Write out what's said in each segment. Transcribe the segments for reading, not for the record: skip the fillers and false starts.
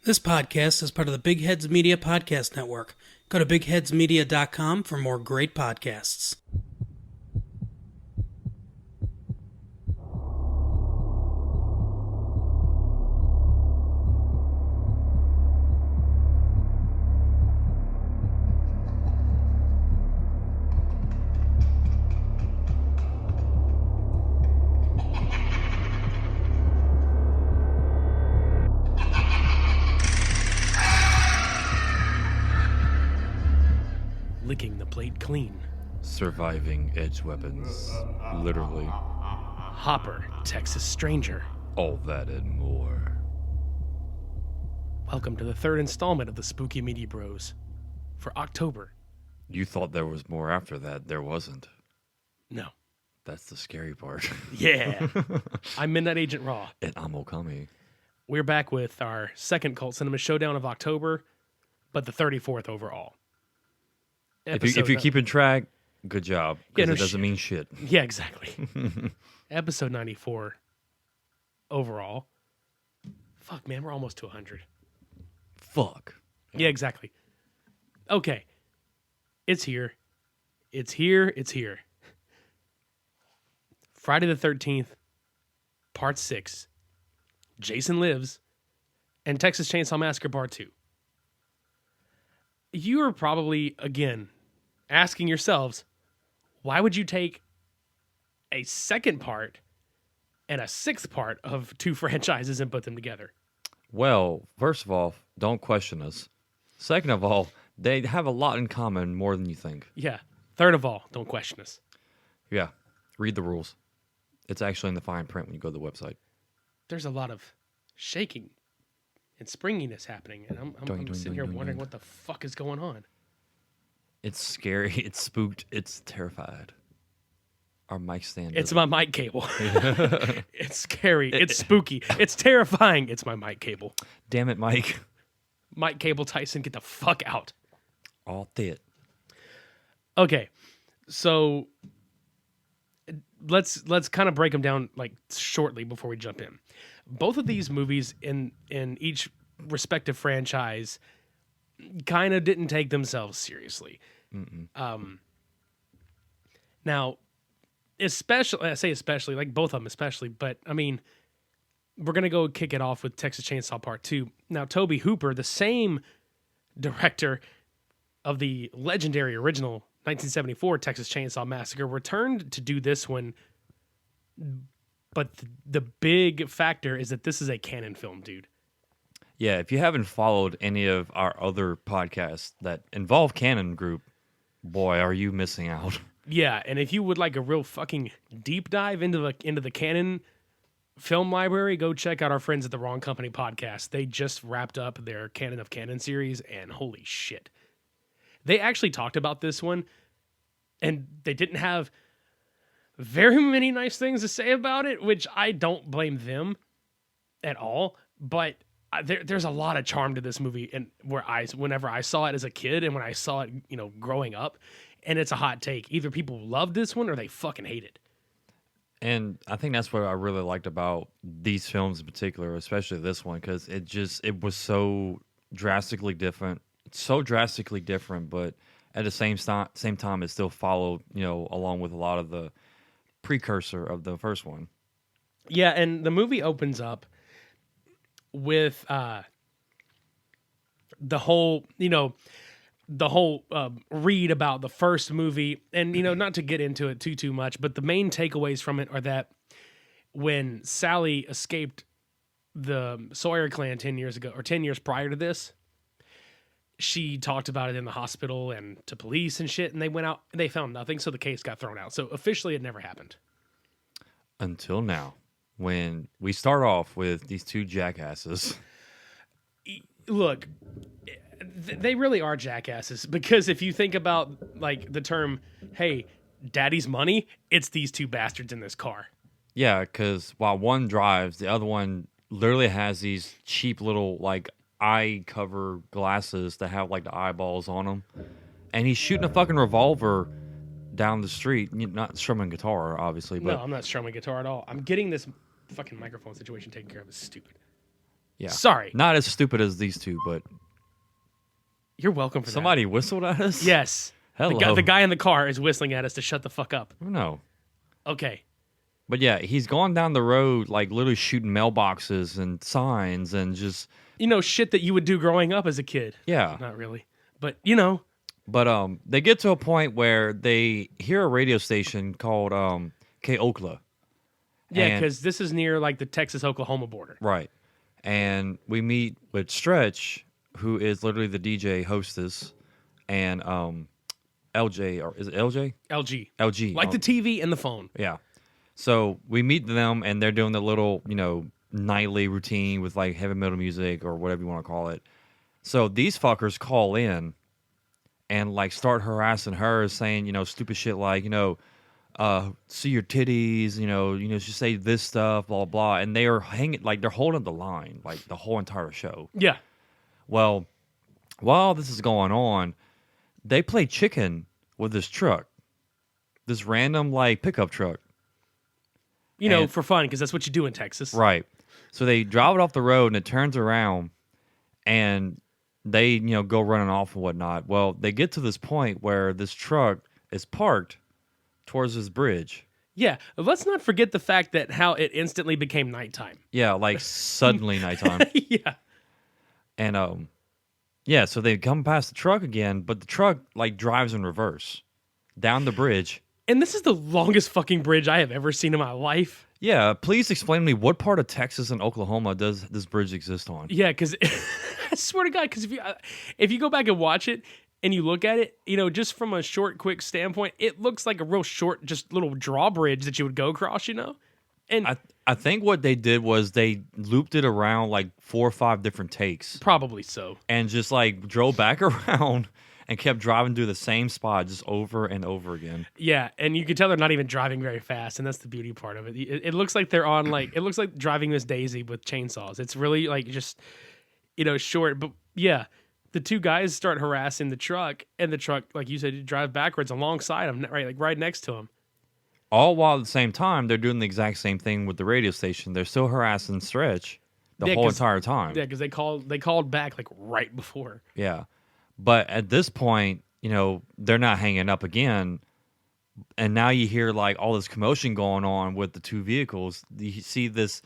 This podcast is part of the Big Heads Media Podcast Network. Go to bigheadsmedia.com for more great podcasts. Licking the plate clean. Surviving edge weapons, literally. Hopper, Texas Stranger. All that and more. Welcome to the third installment of the Spooky Media Bros for October. You thought there was more after that. There wasn't. No. That's the scary part. Yeah. I'm Midnight Agent Raw. And I'm Okami. We're back with our second Cult Cinema Showdown of October, but the 34th overall. If you're keeping track, good job. Because it doesn't mean shit. Yeah, exactly. Episode 94 overall. Fuck, man, we're almost to 100. Fuck. Yeah, exactly. Okay. It's here. It's here. It's here. Friday the 13th, Part 6. Jason Lives. And Texas Chainsaw Massacre Part 2. You are probably, again, asking yourselves, why would you take a second part and a sixth part of two franchises and put them together? Well, first of all, don't question us. Second of all, they have a lot in common more than you think. Yeah. Third of all, don't question us. Yeah. Read the rules. It's actually in the fine print when you go to the website. There's a lot of shaking and springiness happening, and I'm sitting here wondering what the fuck is going on. It's scary. It's spooked. It's terrified. Our mic stand. It's my mic cable. It's scary. It's spooky. It's terrifying. It's my mic cable. Damn it, Mike. Mike Cable Tyson, get the fuck out. All fit. Okay, so let's kind of break them down like shortly before we jump in. Both of these movies in each respective franchise kind of didn't take themselves seriously. Now, especially, I say especially, like both of them especially, but I mean, we're going to go kick it off with Texas Chainsaw Part 2. Now, Tobe Hooper, the same director of the legendary original 1974 Texas Chainsaw Massacre, returned to do this one. But the big factor is that this is a canon film, dude. Yeah, if you haven't followed any of our other podcasts that involve Canon Group, boy, are you missing out. Yeah, and if you would like a real fucking deep dive into the canon film library, go check out our friends at the Wrong Company podcast. They just wrapped up their Canon of Canon series, and holy shit. They actually talked about this one, and they didn't have very many nice things to say about it, which I don't blame them at all. But there's a lot of charm to this movie, and whenever I saw it as a kid and when I saw it, growing up, and it's a hot take. Either people love this one or they fucking hate it. And I think that's what I really liked about these films in particular, especially this one, because it was so drastically different. But at the same time, it still followed, along with a lot of the precursor of the first one. Yeah, and the movie opens up with the whole read about the first movie, and not to get into it too much, but the main takeaways from it are that when Sally escaped the Sawyer clan 10 years ago, or 10 years prior to this, she talked about it in the hospital and to police and shit, and they went out and they found nothing, so the case got thrown out. So officially it never happened. Until now, when we start off with these two jackasses. Look, they really are jackasses, because if you think about like the term, hey, daddy's money, it's these two bastards in this car. Yeah, because while one drives, the other one literally has these cheap little like eye cover glasses that have like the eyeballs on them, and he's shooting a fucking revolver down the street. You're not strumming guitar, obviously. But no, I'm not strumming guitar at all. I'm getting this fucking microphone situation taken care of. It's stupid. Yeah. Sorry. Not as stupid as these two, but You're welcome for somebody whistled at us? that. Yes. Hello. The guy in the car is whistling at us to shut the fuck up. No. Okay. But yeah, he's going down the road, like literally shooting mailboxes and signs and just Shit that you would do growing up as a kid. yeah. Not really. But, But they get to a point where they hear a radio station called K-Okla. yeah, And- because this is near like the Texas-Oklahoma border. Right. And we meet with Stretch, who is literally the DJ hostess, and LJ, or is it LJ? LG. LG. Like the TV and the phone. Yeah. So we meet them, and they're doing the little, nightly routine with like heavy metal music or whatever you want to call it. So these fuckers call in and like start harassing her, saying, stupid shit like, see your titties, she say this stuff, blah, blah. And they are hanging, like they're holding the line, like the whole entire show. Yeah. Well, while this is going on, they play chicken with this truck, this random like pickup truck. And- For fun, because that's what you do in Texas. Right. So they drive it off the road and it turns around and they, go running off and whatnot. Well, they get to this point where this truck is parked towards this bridge. Yeah. Let's not forget the fact that how it instantly became nighttime. Yeah, like suddenly nighttime. Yeah. And yeah, so they come past the truck again, but the truck like drives in reverse down the bridge. And this is the longest fucking bridge I have ever seen in my life. Yeah, please explain to me what part of Texas and Oklahoma does this bridge exist on? Yeah, because I swear to God, because if you go back and watch it and you look at it, just from a short, quick standpoint, it looks like a real short, just little drawbridge that you would go across, And I think what they did was they looped it around like 4 or 5 different takes probably so. and just like drove back around and kept driving through the same spot just over and over again. Yeah, and you can tell they're not even driving very fast, and that's the beauty part of it. It looks like they're on it looks like driving Miss Daisy with chainsaws. It's really like just short, but yeah, the two guys start harassing the truck, and the truck, like you said, you drive backwards alongside him, right next to him. All while at the same time, they're doing the exact same thing with the radio station. They're still harassing Stretch the whole entire time. Yeah, because they called back like right before. Yeah. But at this point, they're not hanging up again. And now you hear like all this commotion going on with the two vehicles. You see this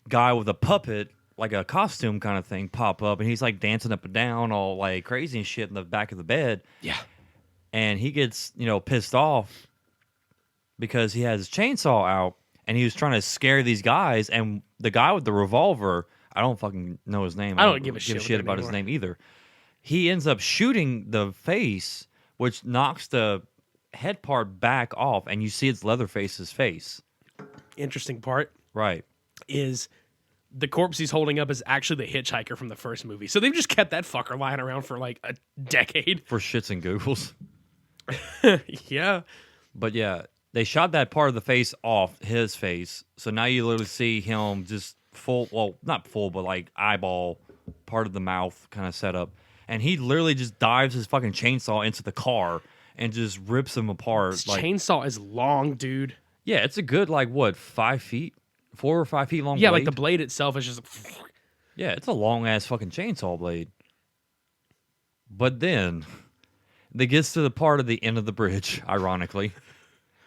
guy with a puppet, like a costume kind of thing, pop up, and he's like dancing up and down all like crazy and shit in the back of the bed. Yeah. And he gets, pissed off because he has his chainsaw out and he was trying to scare these guys. And the guy with the revolver, I don't fucking know his name. I don't give a shit about his name either. He ends up shooting the face, which knocks the head part back off, and you see it's Leatherface's face. Interesting part Right. is the corpse he's holding up is actually the hitchhiker from the first movie. So they've just kept that fucker lying around for like a decade. For shits and giggles. Yeah. But yeah, they shot that part of the face off his face. So now you literally see him just full, well, not full, but like eyeball, part of the mouth kind of set up. And he literally just dives his fucking chainsaw into the car and just rips him apart. This Like, chainsaw is long, dude. yeah, it's a good, like, what, 5 feet? 4 or 5 feet long Yeah, blade? like the blade itself is just. Yeah, it's a long-ass fucking chainsaw blade. But then, it gets to the part of the end of the bridge, ironically,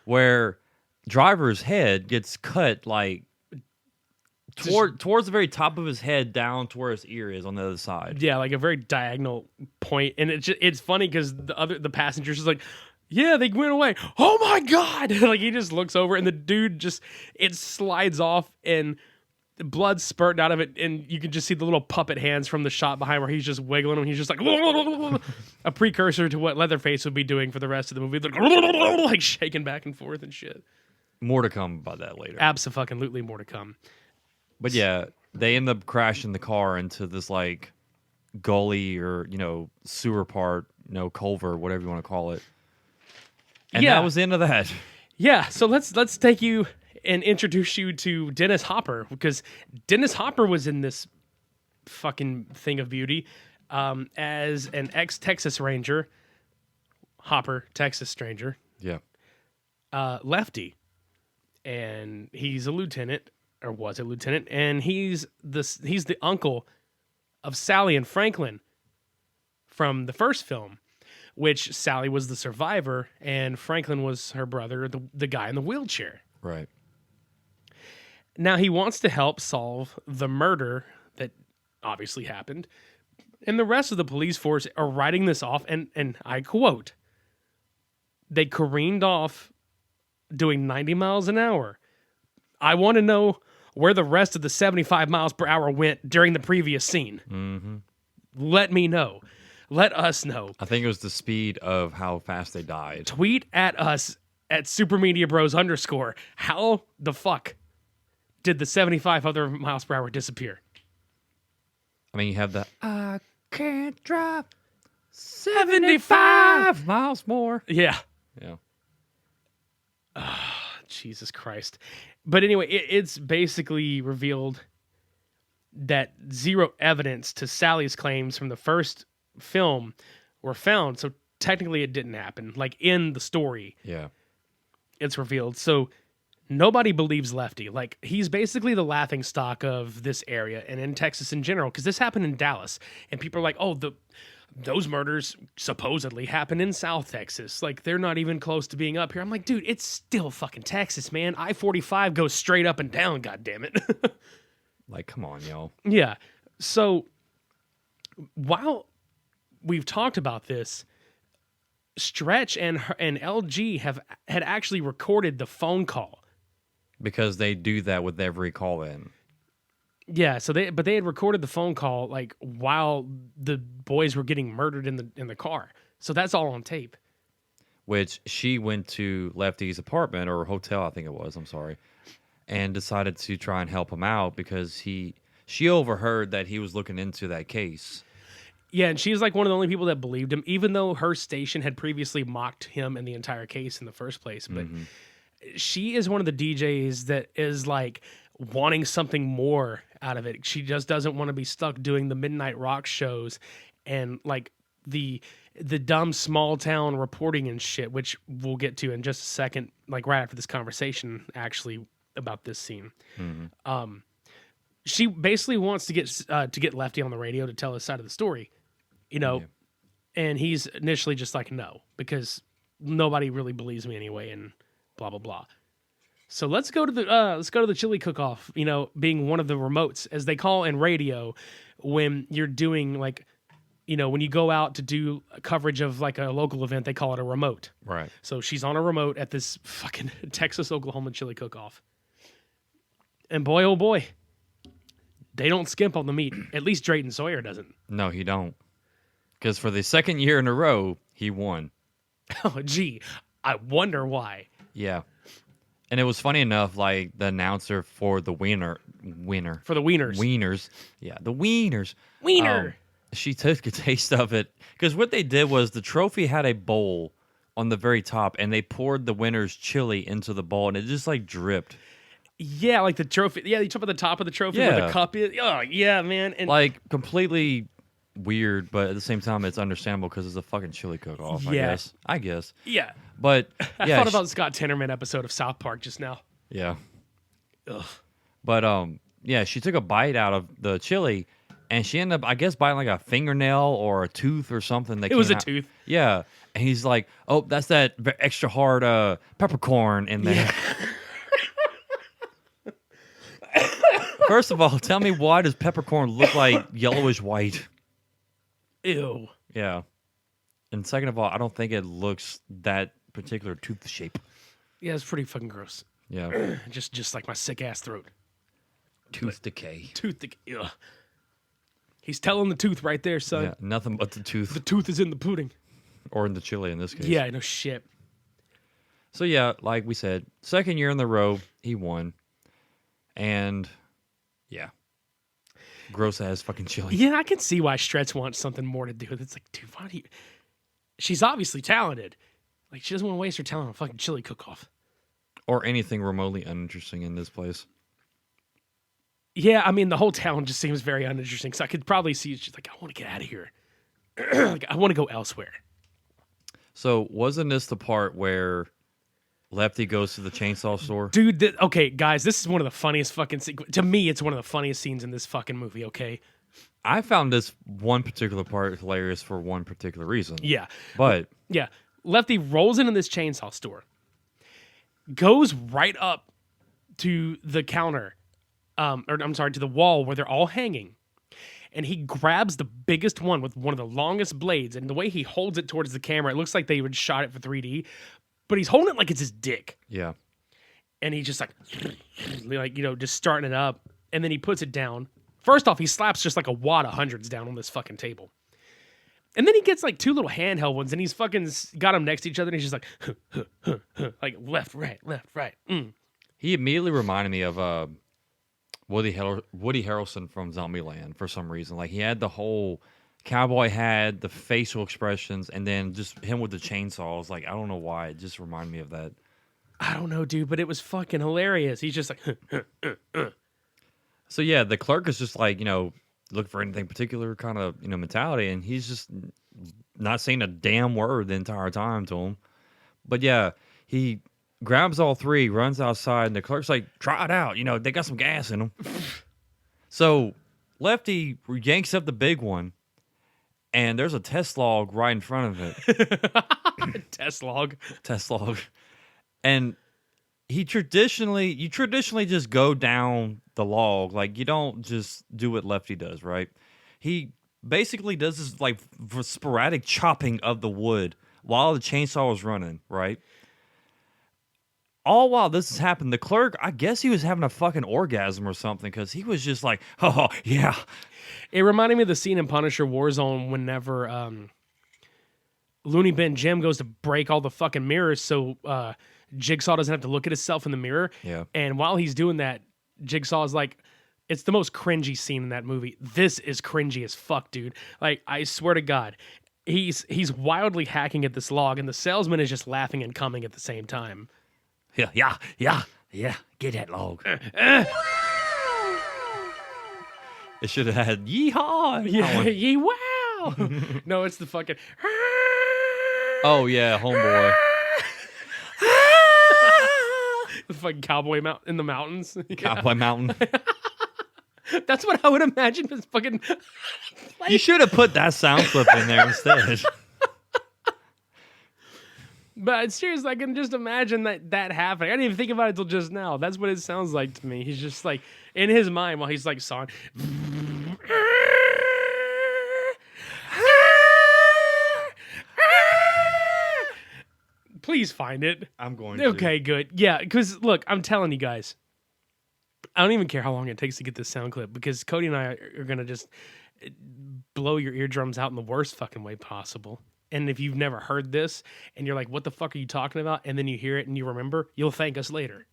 where driver's head gets cut, like, towards the very top of his head down to where his ear is on the other side. Yeah, like a very diagonal point, and it's funny because the passengers is like, yeah, they went away. Oh my god! Like he just looks over, and the dude it slides off, and the blood's spurting out of it, and you can just see the little puppet hands from the shot behind where he's just wiggling them. He's just like a precursor to what Leatherface would be doing for the rest of the movie, like shaking back and forth and shit. More to come about that later. Abso-fucking-lutely more to come. But yeah, they end up crashing the car into this like gully or sewer part, culvert, whatever you want to call it. And Yeah. that was the end of that. Yeah, so let's take you and introduce you to Dennis Hopper, because Dennis Hopper was in this fucking thing of beauty as an ex-Texas Ranger, Hopper, Texas Ranger, Yeah. lefty, and he's a lieutenant. or was a lieutenant, and he's the uncle of Sally and Franklin from the first film, which Sally was the survivor and Franklin was her brother, the guy in the wheelchair. Right. Now he wants to help solve the murder that obviously happened, and the rest of the police force are writing this off, and I quote, they careened off doing 90 miles an hour. I want to know where the rest of the 75 miles per hour went during the previous scene. Mm-hmm. Let me know. Let us know. I think it was the speed of how fast they died. Tweet at us at supermediabros_. How the fuck did the 75 other miles per hour disappear? I mean, you have the I can't drive 75 miles more. Yeah. Yeah. Jesus Christ. But anyway, it's basically revealed that zero evidence to Sally's claims from the first film were found. So technically it didn't happen. Like in the story, Yeah. it's revealed. So nobody believes Lefty. Like he's basically the laughing stock of this area and in Texas in general. Because this happened in Dallas. And people are like, oh, those murders supposedly happen in South Texas. Like, they're not even close to being up here. I'm like, dude, it's still fucking Texas, man. I-45 goes straight up and down, goddammit. Like, come on, yo. Yeah. So, while we've talked about this, Stretch and LG had actually recorded the phone call. Because they do that with every call-in. Yeah, so they had recorded the phone call like while the boys were getting murdered in the car. So that's all on tape. Which she went to Lefty's apartment or hotel, I think it was, I'm sorry, and decided to try and help him out because she overheard that he was looking into that case. Yeah, and she's like one of the only people that believed him, even though her station had previously mocked him and the entire case in the first place. But she is one of the DJs that is like wanting something more out of it. She just doesn't want to be stuck doing the midnight rock shows and like the dumb small town reporting and shit, which we'll get to in just a second, like right after this conversation actually about this scene. She basically wants to get Lefty on the radio to tell his side of the story, you know, and he's initially just like, no, because nobody really believes me anyway, and blah blah blah. So let's go to the chili cook-off, you know, being one of the remotes, as they call in radio when you're doing like, you know, when you go out to do coverage of like a local event, they call it a remote. Right. So she's on a remote at this fucking Texas, Oklahoma chili cook-off. And boy, oh boy, they don't skimp on the meat. At least Drayton Sawyer doesn't. No, he don't. Because for the second year in a row, he won. Oh, gee, I wonder why. Yeah. And it was funny enough, like the announcer for the winner. For the wieners. Wieners. Yeah, the wieners. Wiener. She took a taste of it. Because what they did was the trophy had a bowl on the very top, and they poured the winner's chili into the bowl, and it just like dripped. Yeah, like the trophy. Yeah, you talk about the top of the trophy where the cup is. Oh, yeah, man. And like completely weird, but at the same time, it's understandable because it's a fucking chili cook-off, Yeah. I guess. yeah. But I yeah, thought about the Scott Tenorman episode of South Park just now. yeah. Ugh. But yeah, she took a bite out of the chili, and she ended up, I guess, biting like a fingernail or a tooth or something. That It was came a out. tooth. Yeah, and he's like, "Oh, that's that extra hard peppercorn in there." First of all, tell me, why does peppercorn look like yellowish white? Ew. Yeah. And second of all, I don't think it looks that particular tooth shape. Yeah, it's pretty fucking gross. Yeah. just like my sick ass throat. Tooth decay. Ugh. He's telling the tooth right there, son. Yeah, nothing but the The tooth. tooth is in the pudding. Or in the chili in this case. Yeah, no shit. So yeah, like we said, second year in the row, he won. And yeah. Gross ass fucking chili. Yeah, I can see why Stretch wants something more to do with it. It's like, dude, why do you... She's obviously talented. Like, she doesn't want to waste her talent on a fucking chili cook-off. Or anything remotely uninteresting in this place. Yeah, I mean, the whole town just seems very uninteresting. So I could probably see she's like, I want to get out of here. Like, I want to go elsewhere. So wasn't this the part where Lefty goes to the chainsaw store. Dude, okay, guys, this is one of the funniest fucking to me, it's one of the funniest scenes in this fucking movie, okay? I found this one particular part hilarious for one particular reason. Yeah. But Yeah. Lefty rolls into this chainsaw store, goes right up to the counter, to the wall where they're all hanging, and he grabs the biggest one with one of the longest blades, and the way he holds it towards the camera, it looks like they would shot it for 3D, but he's holding it like it's his dick. yeah. And he's just like, just starting it up, and then he puts it down. First off, he slaps just like a wad of hundreds down on this fucking table. And then he gets like 2 little handheld ones, and he's fucking got them next to each other, and he's just like, like left, right. He immediately reminded me of Woody Harrelson from Zombieland for some reason. Like, he had the whole cowboy hat, the facial expressions, and then just him with the chainsaws. Like, I don't know why. It just reminded me of that. I don't know, dude, but it was fucking hilarious. He's just like, So, yeah, the clerk is just like, looking for anything particular kind of, mentality, and he's just not saying a damn word the entire time to him. But, yeah, he grabs all 3, runs outside, and the clerk's like, try it out. They got some gas in them. So Lefty yanks up the big one, and there's a test log right in front of it. test log. And you traditionally just go down the log. Like, you don't just do what Lefty does, right? He basically does this, like, sporadic chopping of the wood while the chainsaw is running, right? All while this is happening, the clerk, I guess he was having a fucking orgasm or something, because he was just like, oh, yeah. It reminded me of the scene in Punisher Warzone whenever Looney Bin Jim goes to break all the fucking mirrors so Jigsaw doesn't have to look at himself in the mirror. Yeah. And while he's doing that, Jigsaw is like, it's the most cringy scene in that movie. This is cringy as fuck, dude. Like, I swear to God, he's wildly hacking at this log, and the salesman is just laughing and coming at the same time. Yeah. Get that log. It should have had yeehaw. Yeah, yee wow. No, it's the fucking. Oh yeah, homeboy. The fucking cowboy in the mountains. Cowboy Mountain. That's what I would imagine. This fucking. You should have put that sound clip in there instead. But seriously, I can just imagine that happening. I didn't even think about it until just now. That's what it sounds like to me. He's just like, in his mind while he's like sawing. Please find it. I'm going to. Okay, good. Yeah, because look, I'm telling you guys, I don't even care how long it takes to get this sound clip, because Cody and I are going to just blow your eardrums out in the worst fucking way possible. And if you've never heard this and you're like, what the fuck are you talking about? And then you hear it and you remember, you'll thank us later.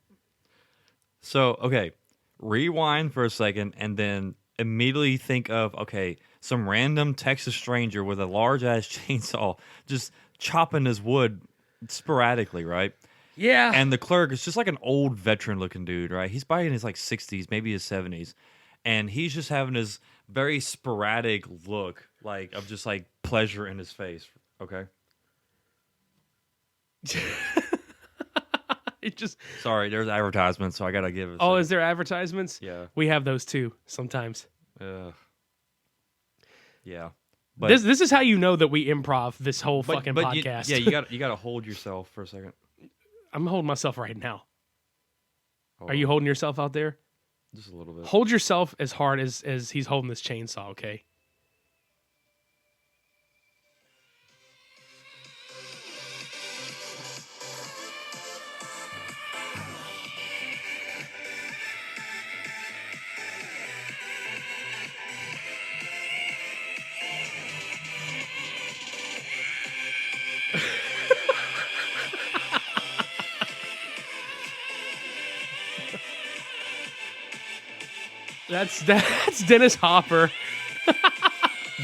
So, okay, rewind for a second and then immediately think of, okay, some random Texas stranger with a large-ass chainsaw just chopping his wood sporadically, right? Yeah. And the clerk is just like an old veteran-looking dude, right? He's probably in his, 60s, maybe his 70s. And he's just having this very sporadic look, of just, pleasure in his face. Okay. It just. Sorry, there's advertisements, so I gotta give it. Oh, is there advertisements? Yeah. We have those too sometimes. Yeah. But This is how you know that we improv this whole fucking podcast. You gotta hold yourself for a second. I'm holding myself right now. Hold Are you holding yourself out there? Just a little bit. Hold yourself as hard as he's holding this chainsaw, okay? That's Dennis Hopper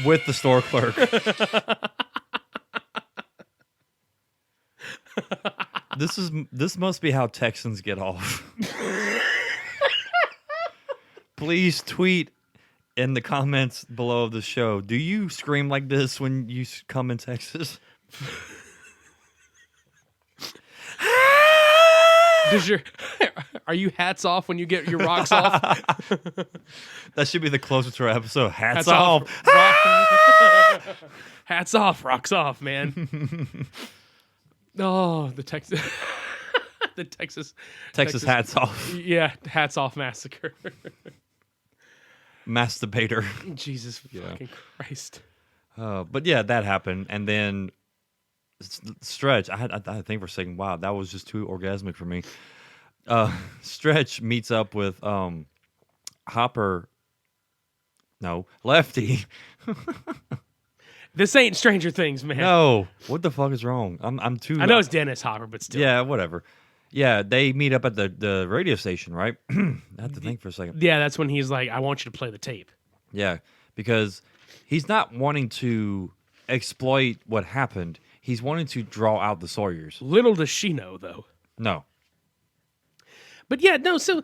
with the store clerk. This must be how Texans get off. Please tweet in the comments below the show. Do you scream like this when you come in Texas? Does your are you hats off when you get your rocks off? That should be the closer to our episode. Hats off. Hats off, rocks off, man. Oh, the Texas the Texas hats off. Yeah, hats off massacre. Masturbator. Jesus fucking Christ. But yeah, that happened, and then Stretch. I think for a second, wow, that was just too orgasmic for me. Stretch meets up with Hopper. No, Lefty. This ain't Stranger Things, man. No, what the fuck is wrong? I'm too. I know it's Dennis Hopper, but still. Yeah, whatever. Yeah, they meet up at the radio station, right? I have to think for a second. Yeah, that's when he's like, I want you to play the tape. Yeah, because he's not wanting to exploit what happened. He's wanting to draw out the Sawyers. Little does she know, though. No. But yeah, no, so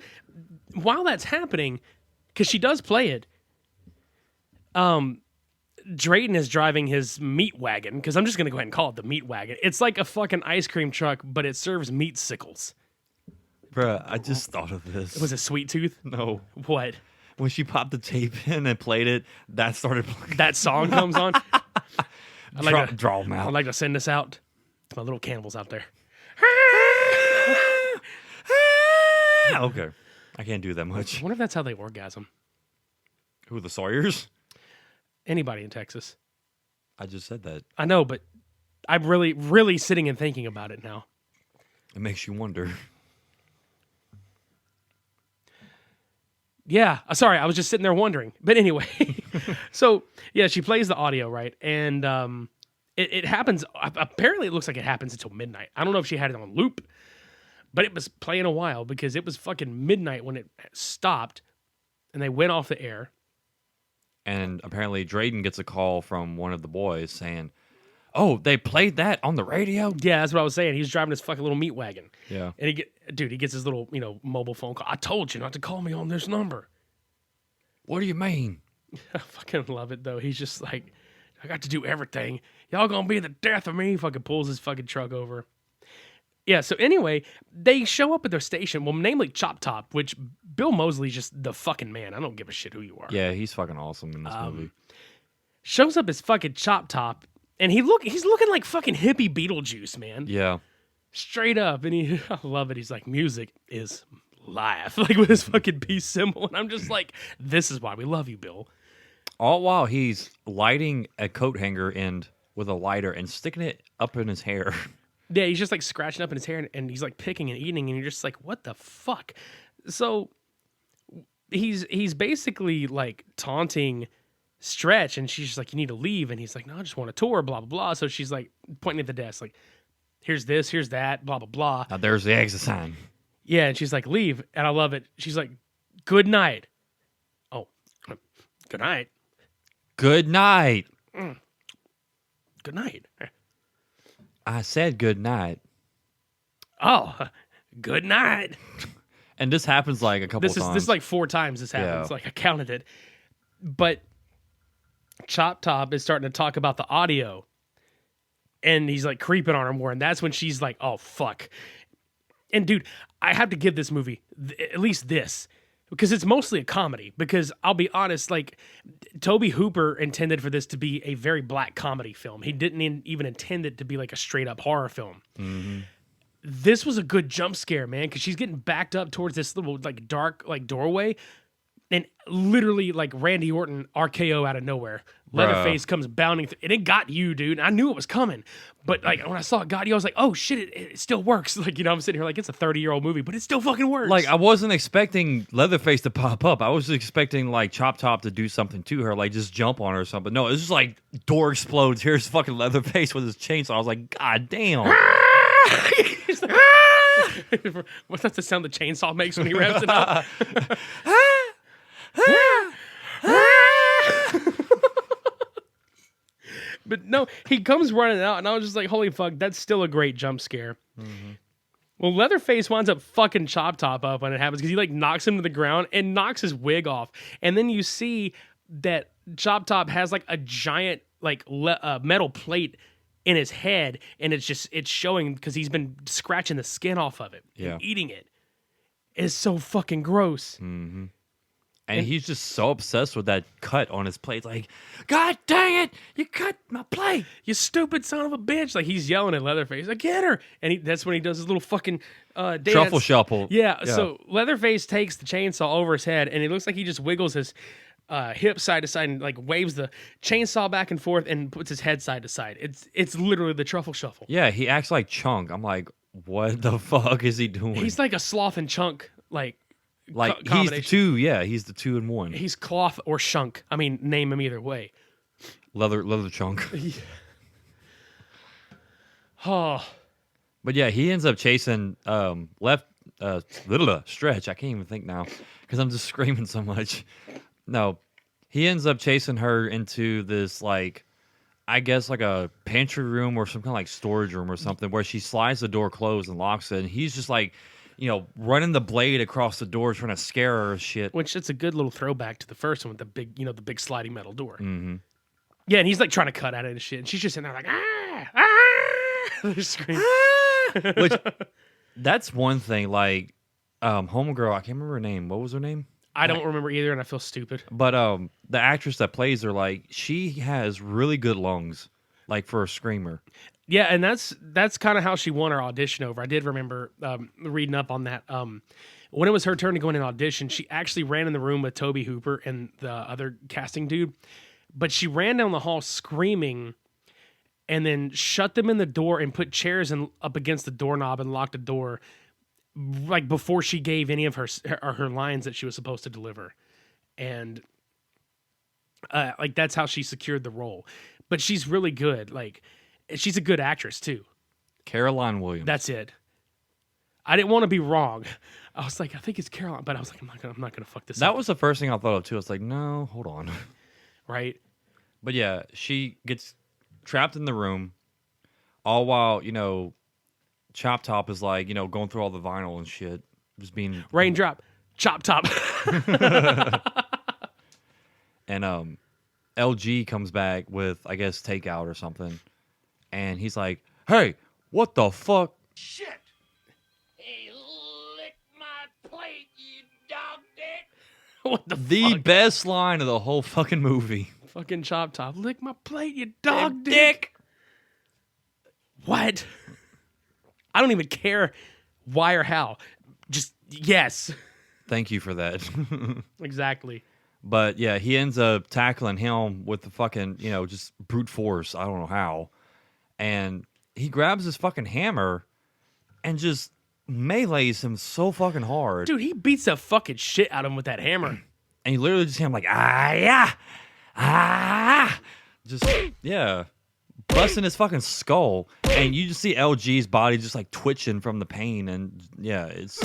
while that's happening, because she does play it, Drayton is driving his meat wagon, because I'm just going to go ahead and call it the meat wagon. It's like a fucking ice cream truck, but it serves meat sickles. Bruh, I just thought of this. Was it Sweet Tooth? No. What? When she popped the tape in and played it, that started playing. That song comes on? Draw them out. I'd like to send this out to my little cannibals out there. Okay. I can't do that much. I wonder if that's how they orgasm. Who, the Sawyers? Anybody in Texas. I just said that. I know, but I'm really, really sitting and thinking about it now. It makes you wonder. Yeah, sorry, I was just sitting there wondering. But anyway, so yeah, she plays the audio, right? And it happens, apparently it looks like it happens until midnight. I don't know if she had it on loop, but it was playing a while because it was fucking midnight when it stopped and they went off the air. And apparently Drayden gets a call from one of the boys saying, oh, they played that on the radio? Yeah, that's what I was saying. He's driving his fucking little meat wagon. Yeah. And he gets his little, mobile phone call. I told you not to call me on this number. What do you mean? I fucking love it, though. He's just like, I got to do everything. Y'all gonna be the death of me. He fucking pulls his fucking truck over. Yeah, so anyway, they show up at their station, well, namely Chop Top, which Bill Moseley's just the fucking man. I don't give a shit who you are. Yeah, he's fucking awesome in this movie. Shows up as fucking Chop Top, and he's looking like fucking hippie Beetlejuice, man. Yeah. Straight up, and I love it. He's like, music is life, like with his fucking peace symbol, and I'm just like, this is why we love you, Bill. All while he's lighting a coat hanger end with a lighter and sticking it up in his hair. Yeah, he's just like scratching up in his hair, and he's like picking and eating, and you're just like, what the fuck? So he's basically like taunting Stretch, and she's just like, you need to leave, and he's like, no, I just want a tour, blah blah blah. So she's like pointing at the desk, like, here's this, here's that, blah blah blah. Now there's the exit sign. Yeah, and she's like, leave, and I love it. She's like, good night. Oh, good night. Good night. Good night. I said good night. Oh, good night. And this happens like a couple times. This is like 4 times this happens. Yeah. Like I counted it. But Chop Top is starting to talk about the audio. And he's like creeping on her more. And that's when she's like, oh, fuck. And dude, I have to give this movie at least this. Because it's mostly a comedy. Because I'll be honest, like, Tobe Hooper intended for this to be a very black comedy film. He didn't even intend it to be like a straight up horror film. Mm-hmm. This was a good jump scare, man, because she's getting backed up towards this little like dark like doorway, and literally like Randy Orton RKO out of nowhere. Leatherface comes bounding through, and it got you, dude. I knew it was coming, but like when I saw it got you, I was like, oh shit, it still works. Like, I'm sitting here like it's a 30-year-old movie, but it still fucking works. Like, I wasn't expecting Leatherface to pop up. I was expecting like Chop Top to do something to her, like just jump on her or something. No, it's just like door explodes. Here's fucking Leatherface with his chainsaw. I was like, god damn. What's that the sound the chainsaw makes when he wraps it up? But no, he comes running out, and I was just like, holy fuck, that's still a great jump scare. Mm-hmm. Well, Leatherface winds up fucking Chop Top up when it happens, because he like knocks him to the ground and knocks his wig off. And then you see that Chop Top has like a giant like metal plate in his head, and it's showing because he's been scratching the skin off of it and eating it. It's so fucking gross. Mm-hmm. And he's just so obsessed with that cut on his plate. Like, God dang it, you cut my plate. You stupid son of a bitch. Like, he's yelling at Leatherface, like, get her. And that's when he does his little fucking dance. Truffle shuffle. Yeah, so Leatherface takes the chainsaw over his head, and it looks like he just wiggles his hip side to side and like waves the chainsaw back and forth and puts his head side to side. It's literally the truffle shuffle. Yeah, he acts like Chunk. I'm like, what the fuck is he doing? He's like a Sloth and Chunk, like he's the two. Yeah, he's the 2 in 1. He's Cloth or Shunk. I mean, name him either way. Leather Chunk. Oh, but yeah, he ends up chasing Stretch. I can't even think now because I'm just screaming so much. No, he ends up chasing her into this, like, I guess like a pantry room or some kind of like storage room or something where she slides the door closed and locks it. And he's just like, running the blade across the door trying to scare her or shit. Which it's a good little throwback to the first one with the big, the big sliding metal door. Mm-hmm. Yeah, and he's like trying to cut at it and shit. And she's just sitting there like, They're screaming. Which, that's one thing. Like, homegirl, I can't remember her name. What was her name? I don't remember either, and I feel stupid. But the actress that plays her, like, she has really good lungs, like, for a screamer. Yeah, and that's kind of how she won her audition over. I did remember reading up on that. When it was her turn to go in and audition, she actually ran in the room with Toby Hooper and the other casting dude. But she ran down the hall screaming and then shut them in the door and put chairs up against the doorknob and locked the door, like, before she gave any of her lines that she was supposed to deliver. And like, that's how she secured the role. But she's really good. Like, she's a good actress too. Caroline Williams. That's it. I didn't want to be wrong. I was like, I think it's Caroline, but I was like, I'm not gonna fuck this up. That was the first thing I thought of too. It's like, no, hold on. Right. But yeah, she gets trapped in the room, all while Chop Top is like, going through all the vinyl and shit, just being raindrop, chop top. And LG comes back with, I guess, takeout or something, and he's like, "Hey, what the fuck?" Shit! Hey, lick my plate, you dog dick! What the fuck? Best line of the whole fucking movie. Fucking Chop Top, lick my plate, you dog dick. What? I don't even care why or how. Just yes. Thank you for that. Exactly. But yeah, he ends up tackling him with the fucking, just brute force. I don't know how. And he grabs his fucking hammer and just melees him so fucking hard. Dude, he beats the fucking shit out of him with that hammer. And you literally just hear him like, just, yeah, busting his fucking skull. And you just see LG's body just like twitching from the pain. And yeah, it's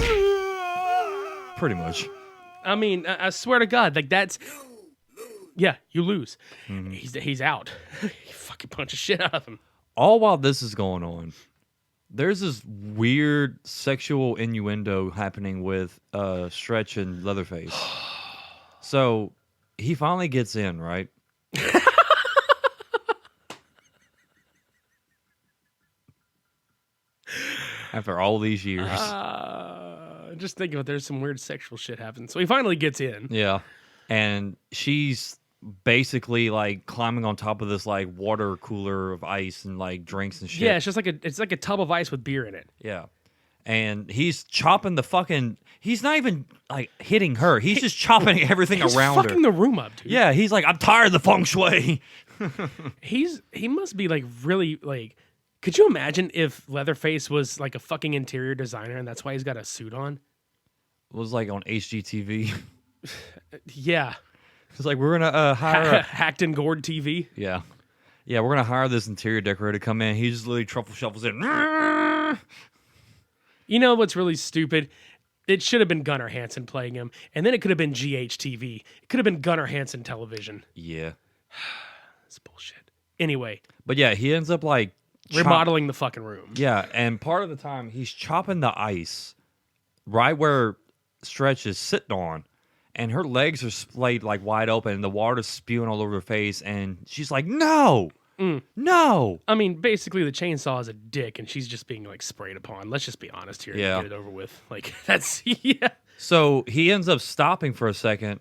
pretty much. I mean, I swear to God, like that's, yeah, you lose. Mm-hmm. He's out. He fucking punches shit out of him. All while this is going on, there's this weird sexual innuendo happening with Stretch and Leatherface. So he finally gets in, right? After all these years. Just think about it, there's some weird sexual shit happening. So he finally gets in. Yeah. And she's basically like climbing on top of this like water cooler of ice and like drinks and shit. Yeah, it's like a tub of ice with beer in it. Yeah. And he's chopping the fucking, he's not even like hitting her. He's just chopping everything around her. He's fucking the room up, dude. Yeah, he's like, I'm tired of the feng shui. He must be like really like, could you imagine if Leatherface was like a fucking interior designer and that's why he's got a suit on? It was like on HGTV. Yeah. It's like, we're going to hire Hacked and Gored TV. Yeah. Yeah, we're going to hire this interior decorator to come in. He just literally truffle shuffles in. You know what's really stupid? It should have been Gunnar Hansen playing him, and then it could have been GHTV. It could have been Gunnar Hansen Television. Yeah. It's bullshit. Anyway. But yeah, he ends up like remodeling the fucking room. Yeah, and part of the time he's chopping the ice right where Stretch is sitting on, and her legs are splayed like wide open, and the water's spewing all over her face, and she's like, "No, No. I mean, basically, the chainsaw is a dick, and she's just being like sprayed upon. Let's just be honest here Yeah. and get it over with. Like that's yeah. So he ends up stopping for a second,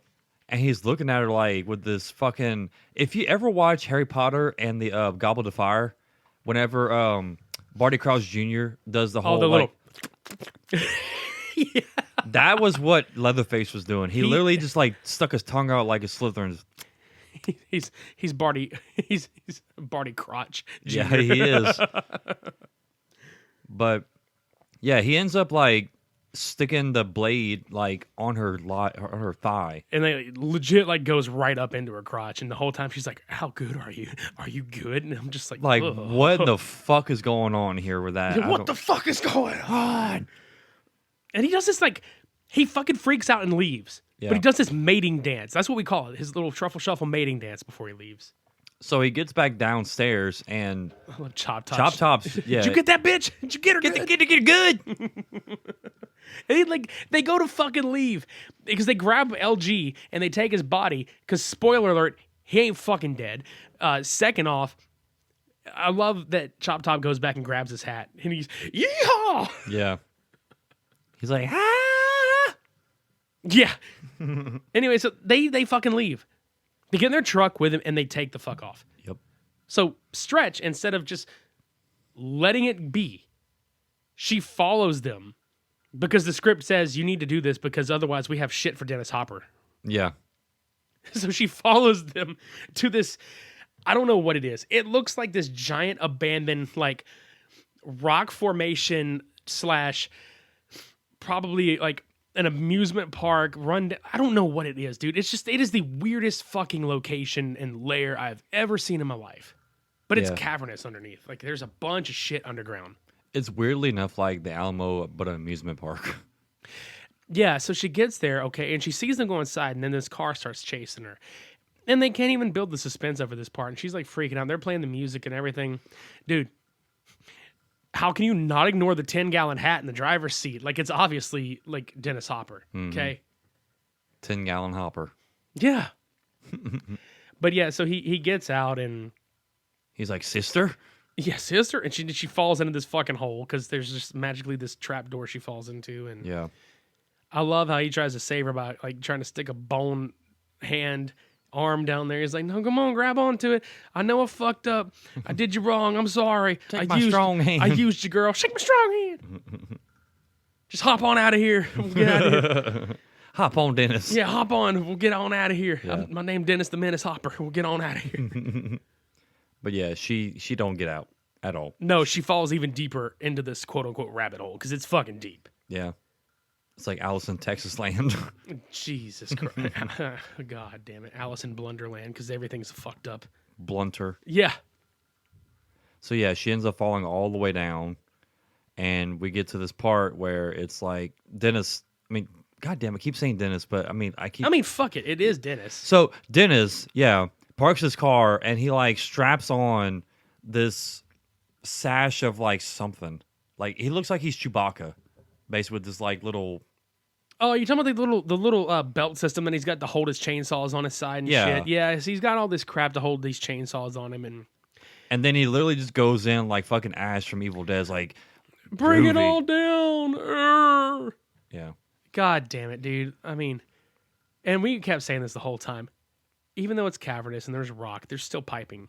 and he's looking at her like with this fucking. If you ever watch Harry Potter and the Goblet of Fire, whenever Barty Crouch Jr. does the whole the little. that was what Leatherface was doing. He literally just like stuck his tongue out like a Slytherin. He's Barty he's Barty Crotch. Jr. Yeah, he is. But yeah, he ends up like sticking the blade like on her thigh, And they legit like goes right up into her crotch, and the whole time she's like, "How good are you? Are you good?" And I'm just like, ugh. what the fuck is going on here with that? What the fuck is going on? And he does this like he fucking freaks out and leaves. Yeah. But he does this mating dance. That's what we call it. His little truffle shuffle mating dance before he leaves. So he gets back downstairs and I love Chop Top. Chop Top's yeah. Did you get that bitch? Did you get her? Get good. And they go to fucking leave because they grab LG and they take his body. Because spoiler alert, he ain't fucking dead. Second off, I love that Chop Top goes back and grabs his hat and he's yeehaw. Yeah. He's like, ah. Yeah. Anyway, so they fucking leave. They get in their truck with him and they take the fuck off. Yep. So Stretch, instead of just letting it be, she follows them because the script says you need to do this because otherwise we have shit for Dennis Hopper. Yeah. So she follows them to this, I don't know what it is. It looks like this giant abandoned like rock formation / probably like an amusement park run. I don't know what it is, dude. It is the weirdest fucking location and lair I've ever seen in my life. But it's Yeah. cavernous underneath. Like there's a bunch of shit underground. It's weirdly enough like the Alamo, but an amusement park. Yeah, so she gets there, okay, and she sees them go inside, and then this car starts chasing her. And they can't even build the suspense over this part, and she's like freaking out. They're playing the music and everything. Dude, how can you not ignore the 10-gallon hat in the driver's seat? Like, it's obviously, like, Dennis Hopper, okay? 10-gallon hopper. Yeah. But yeah, so he gets out, and He's like, sister? yeah, sister, and she falls into this fucking hole, because there's just magically this trap door she falls into, and Yeah. I love how he tries to save her by, like, trying to stick a bone arm down there. He's like, no, come on, grab onto it. I know I fucked up. I did you wrong. I'm sorry. Take my strong hand. I used you, girl. Shake my strong hand. Just hop on out of here. We'll get out of here. Hop on, Dennis. Yeah, hop on. We'll get on out of here. Yeah. My name Dennis the Menace Hopper. We'll get on out of here. But yeah, she don't get out at all. No, she falls even deeper into this quote-unquote rabbit hole because it's fucking deep. Yeah. It's like Alice in Texas Land. Jesus Christ. God damn it. Alice in Blunderland because everything's fucked up. Blunter. Yeah. So yeah, she ends up falling all the way down. And we get to this part where it's like Dennis, I mean, God damn, I keep saying Dennis, but I mean, fuck it. It is Dennis. So Dennis, yeah, parks his car and he like straps on this sash of like something. Like he looks like he's Chewbacca, based with this like little. Oh, you're talking about the little belt system that he's got to hold his chainsaws on his side and Yeah. shit. Yeah, so he's got all this crap to hold these chainsaws on him And then he literally just goes in like fucking Ash from Evil Dead's like, bring it groovy. all down. Urgh. Yeah. God damn it, dude. I mean, and we kept saying this the whole time. Even though it's cavernous and there's rock, there's still piping.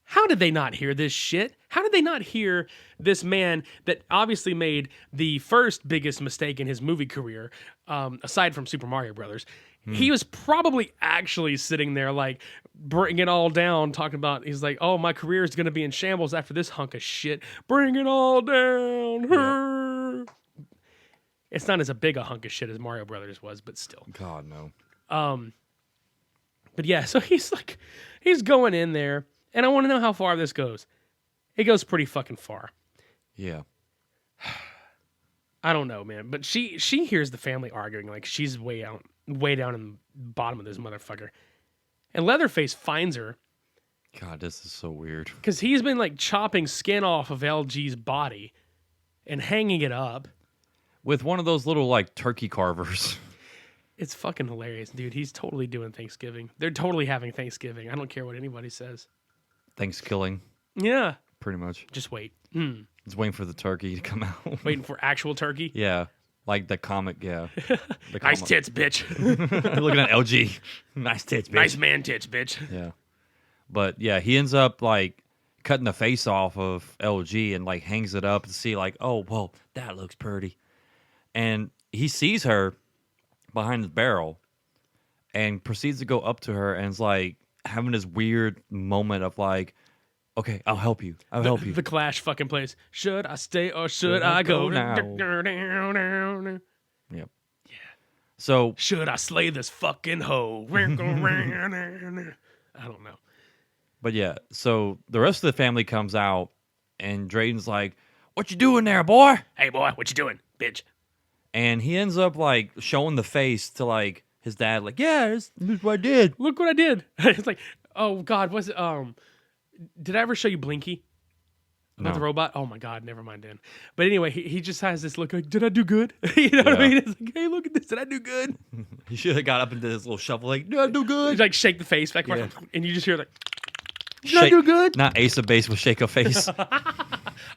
How did they not hear this shit? How did they not hear this man that obviously made the first biggest mistake in his movie career, aside from Super Mario Brothers? He was probably actually sitting there like, bring it all down, talking about, he's like, oh, my career is going to be in shambles after this hunk of shit. Bring it all down. Yeah. It's not as a big a hunk of shit as Mario Brothers was, but still. God, no. But yeah, so he's going in there, and I want to know how far this goes. It goes pretty fucking far. Yeah. I don't know, man. But she hears the family arguing, like she's way down in the bottom of this motherfucker. And Leatherface finds her God, this is so weird. because he's been like chopping skin off of LG's body and hanging it up. With one of those little like turkey carvers. It's fucking hilarious, dude. He's totally doing Thanksgiving. They're totally having Thanksgiving. I don't care what anybody says. Thanksgiving, Yeah. pretty much. Just wait. It's waiting for the turkey to come out. Waiting for actual turkey. Yeah, like the comic. Yeah, the Nice comic. tits, bitch. Looking at LG. Nice tits, bitch. Nice man tits, bitch. Yeah, but yeah, he ends up like cutting the face off of LG and like hangs it up to see like, oh well, that looks pretty, and he sees her behind the barrel and proceeds to go up to her and is like having this weird moment of like, okay, I'll help you. I'll help you. The Clash fucking plays. Should I stay or should I go now? now? Yep. Yeah. So Should I slay this fucking hoe? I don't know. but yeah, so the rest of the family comes out and Drayden's like, what you doing there, boy? Hey, boy, what you doing, bitch? And he ends up like showing the face to like his dad, like, yeah, this is what I did. Look what I did. It's like, oh, God, was it, did I ever show you Blinky? About No. the robot? Oh, my God, never mind, Dan. But anyway, he just has this look like, did I do good? You know what I Yeah. mean? It's like, hey, look at this. Did I do good? He should have got up into this little shuffle, like, no, I do You good. like shake the face back, Yeah. and you just hear like, did I do good? Not Ace of Base with Shake a Face.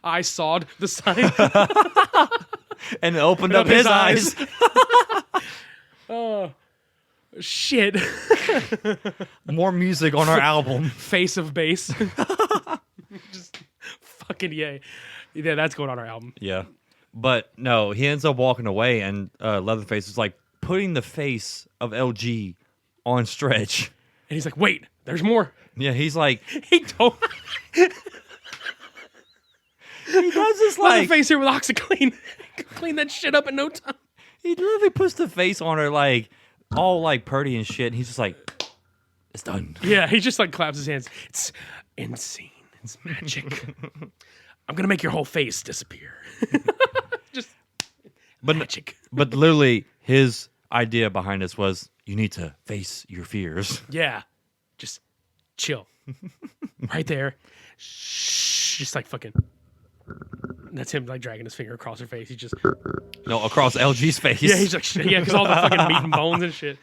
I sawed the sign. And it opened up his eyes. Oh, shit. More music on our album. Face of bass. Just fucking yay. Yeah, that's going on our album. Yeah. But no, he ends up walking away, and Leatherface is like putting the face of LG on stretch. And he's like, wait, there's more. Yeah, he's like, He told he does this let the like, face here with OxyClean. Clean that shit up in no time. he literally puts the face on her like, all like purdy and shit, and he's just like, it's done. Yeah, he just like claps his hands. It's insane. It's magic. I'm gonna make your whole face disappear. Just But magic. But literally, his idea behind this was, you need to face your fears. Yeah. Just chill. Right there. Shh. Just like fucking. That's him like dragging his finger across her face. He just. No, across LG's face. Yeah, he's like, yeah, because all the fucking meat and bones and shit.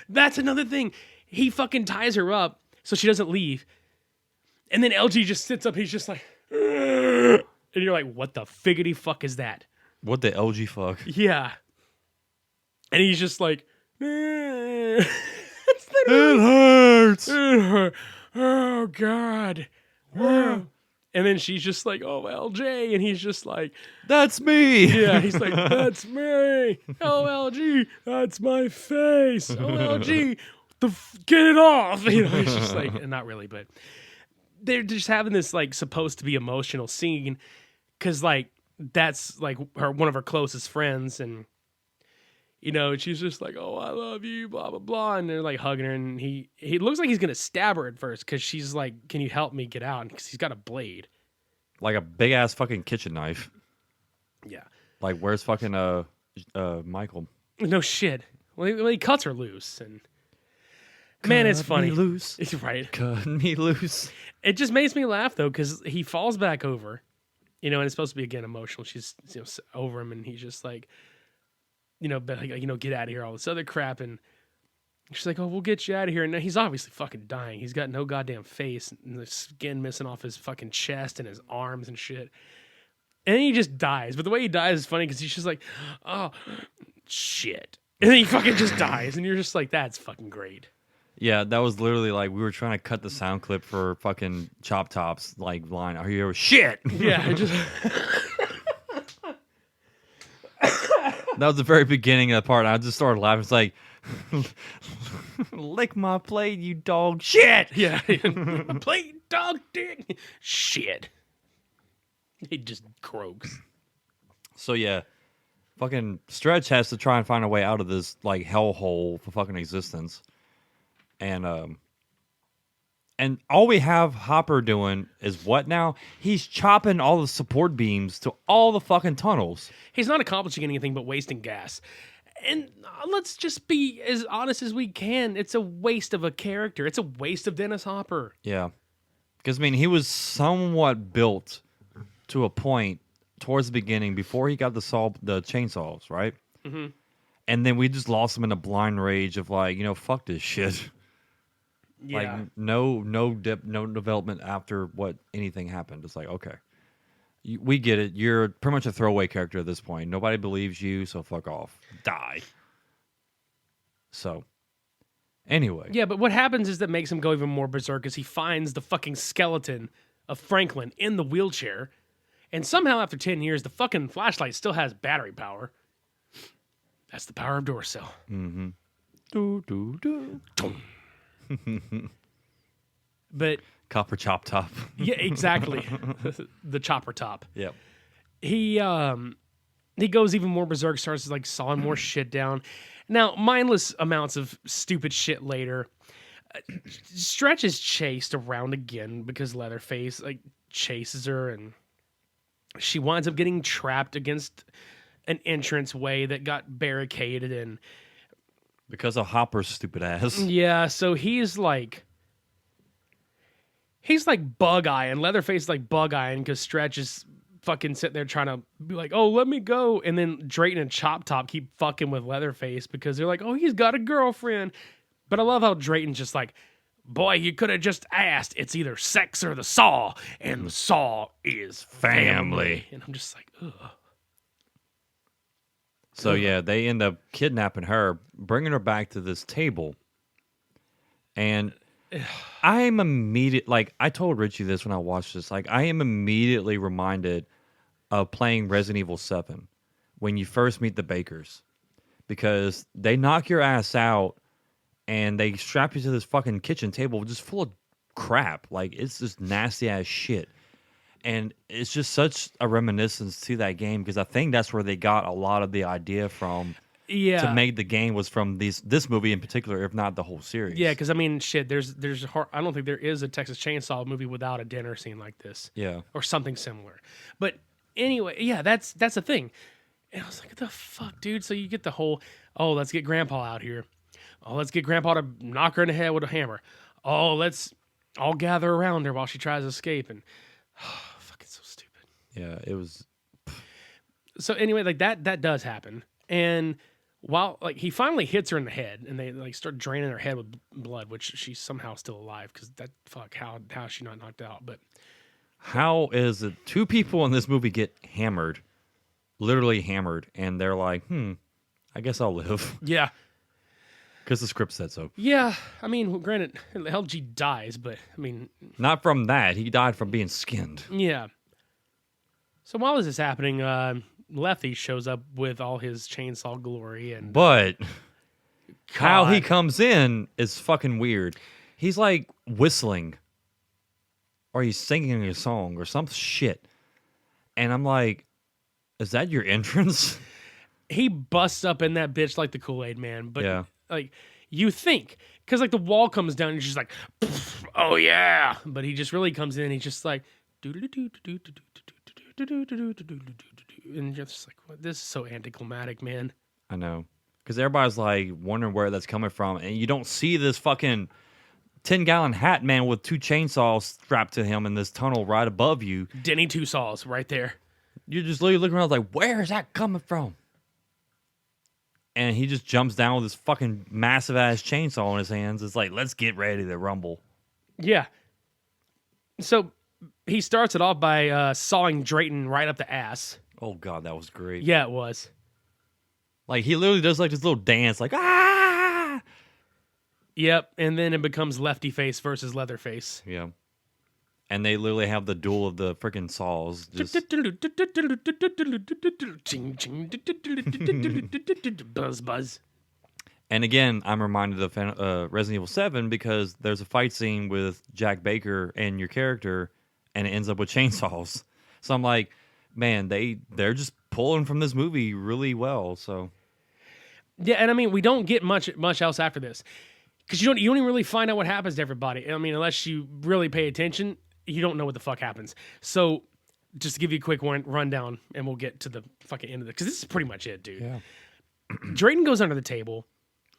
That's another thing. He fucking ties her up so she doesn't leave. And then LG just sits up. He's just like, and you're like, what the figgity fuck is that? What the LG fuck? Yeah. And he's just like, it's It hurts. oh God. Oh. And then she's just like, oh, LJ. And he's just like, That's me. yeah, he's like, that's me. OLG, that's my face. OLG, get it off. You know, it's just like, not really, but they're just having this like supposed to be emotional scene because like that's like one of her closest friends, and you know, she's just like, oh, I love you, blah blah blah, and they're like hugging her, and he looks like he's gonna stab her at first because she's like, can you help me get out? Because he's got a blade. Like a big ass fucking kitchen knife. Yeah. Like, where's fucking Michael? No shit. Well, he cuts her loose, and man, it's funny. Me loose. It's right. Cut me loose. It just makes me laugh though, because he falls back over, you know, and it's supposed to be again emotional. She's over him, and he's just like, get out of here, all this other crap, and she's like, oh, we'll get you out of here. And he's obviously fucking dying. He's got no goddamn face, and the skin missing off his fucking chest and his arms and shit. And then he just dies. But the way he dies is funny because he's just like, oh, shit. And then he fucking just dies. And you're just like, that's fucking great. Yeah, that was literally like we were trying to cut the sound clip for fucking Chop Top's like line. Are you shit? Yeah, I just... That was the very beginning of the part. I just started laughing. It's like, lick my plate, you dog shit. Yeah. Play dog dick. Shit. He just croaks. So yeah, fucking Stretch has to try and find a way out of this like hellhole for fucking existence, and all we have Hopper doing is what now? He's chopping all the support beams to all the fucking tunnels. He's not accomplishing anything but wasting gas. And let's just be as honest as we can. It's a waste of a character. It's a waste of Dennis Hopper. Yeah, because I mean he was somewhat built to a point towards the beginning before he got the chainsaws, right? Mm-hmm. And then we just lost him in a blind rage of like, fuck this shit. Yeah. Like no development after what anything happened. It's like, okay, we get it. You're pretty much a throwaway character at this point. Nobody believes you, so fuck off, die. So, anyway, Yeah, but what happens is that makes him go even more berserk is he finds the fucking skeleton of Franklin in the wheelchair, and somehow after 10 years, the fucking flashlight still has battery power. That's the power of Duracell. Mm-hmm. Do. But Copper chop top. yeah, exactly. The chopper top. Yep. He goes even more berserk, starts like sawing more shit down. Now, mindless amounts of stupid shit later. Stretch is chased around again because Leatherface like chases her, and she winds up getting trapped against an entranceway that got barricaded in. Because of Hopper's stupid ass. Yeah, so he's like bug-eyeing. Leatherface is like bug-eyeing because Stretch is fucking sitting there trying to be like, oh, let me go. And then Drayton and Chop Top keep fucking with Leatherface because they're like, oh, he's got a girlfriend. But I love how Drayton's just like, boy, you could have just asked. It's either sex or the saw. And the saw is family. And I'm just like, ugh. So yeah, they end up kidnapping her, bringing her back to this table. And I am I told Richie this when I watched this, like I am immediately reminded of playing Resident Evil 7 when you first meet the Bakers. Because they knock your ass out and they strap you to this fucking kitchen table just full of crap. Like it's just nasty ass shit. And it's just such a reminiscence to that game because I think that's where they got a lot of the idea from. Yeah. To make the game was from this movie in particular, if not the whole series. Yeah, because I mean, shit. There's I don't think there is a Texas Chainsaw movie without a dinner scene like this. Yeah. Or something similar. But anyway, yeah, that's the thing. And I was like, what the fuck, dude? So you get the whole, oh, let's get Grandpa out here. Oh, let's get Grandpa to knock her in the head with a hammer. Oh, let's all gather around her while she tries to escape. And fucking so stupid. Yeah, it was. So anyway, like that does happen. And while like he finally hits her in the head and they like start draining her head with blood, which she's somehow still alive because how is she not knocked out? But how is it two people in this movie get hammered, literally hammered, and they're like, I guess I'll live. Yeah. Because the script said so. Yeah. I mean, granted, LG dies, but I mean. Not from that. He died from being skinned. Yeah. So while this is happening, Lefty shows up with all his chainsaw glory. But how he God. comes in is fucking weird. He's like whistling. Or he's singing a song or some shit. And I'm like, is that your entrance? He busts up in that bitch like the Kool-Aid man. But Yeah. like you think, because like the wall comes down and he's just like, oh yeah. But he just really comes in and he's just like, and you're just like, what? This is so anticlimactic, man. I know. Because everybody's like wondering where that's coming from. And you don't see this fucking 10-gallon hat man with 2 chainsaws strapped to him in this tunnel right above you. Denny Two Saws right there. You're just literally looking around like, where is that coming from? And he just jumps down with this fucking massive ass chainsaw in his hands. It's like, let's get ready to rumble. Yeah. So he starts it off by sawing Drayton right up the ass. Oh god, that was great. Yeah, it was. Like he literally does like this little dance, like ah. Yep, and then it becomes Lefty Face versus Leatherface. Yeah. And they literally have the duel of the freaking saws. Just Buzz, buzz. And again, I'm reminded of Resident Evil 7 because there's a fight scene with Jack Baker and your character, and it ends up with chainsaws. So I'm like, man, they're just pulling from this movie really well. So Yeah, and I mean, we don't get much else after this because you don't even really find out what happens to everybody. I mean, unless you really pay attention, you don't know what the fuck happens. So just to give you a quick rundown, and we'll get to the fucking end of it because this is pretty much it, dude. yeah. Drayton goes under the table.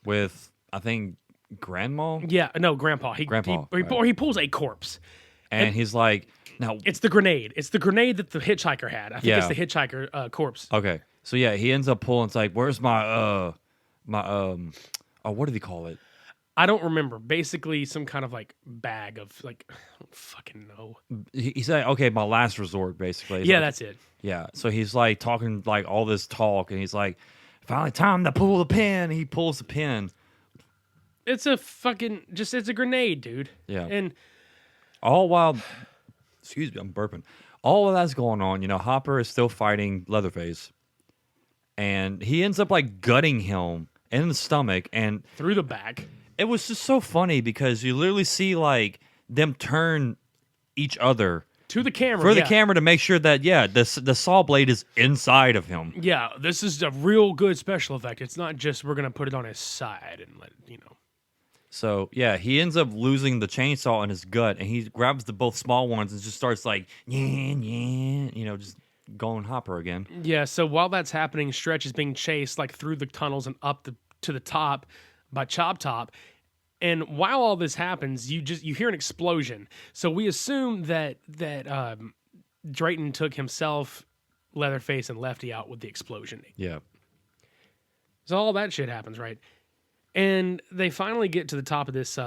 With I think Grandma, Yeah, no, Grandpa. Grandpa, Or he pulls a corpse. and he's like, now It's the grenade. It's the grenade that the hitchhiker had. I think it's the hitchhiker corpse. okay, so yeah, he ends up pulling. It's like, where's my what did he call it? I don't remember. Basically, some kind of like bag of like, I don't fucking know. He said, "Okay, my last resort." Basically, He's Yeah, like, that's it. yeah. So he's like talking like all this talk, and he's like, "Finally, time to pull the pin." He pulls the pin. It's a fucking it's a grenade, dude. Yeah. And All while, excuse me, I'm burping. All of that's going on. Hopper is still fighting Leatherface, and he ends up like gutting him in the stomach, and through the back. it was just so funny because you literally see like them turn each other To the camera. for the camera to make sure that the saw blade is inside of him. Yeah, this is a real good special effect. It's not just we're gonna put it on his side and let So yeah, he ends up losing the chainsaw in his gut, and he grabs the both small ones and just starts like just going Hopper again. Yeah, so while that's happening, Stretch is being chased like through the tunnels and up to the top by Chop Top. And while all this happens, you hear an explosion. So we assume that Drayton took himself, Leatherface, and Lefty out with the explosion. Yeah. So all that shit happens, right? And they finally get to the top of this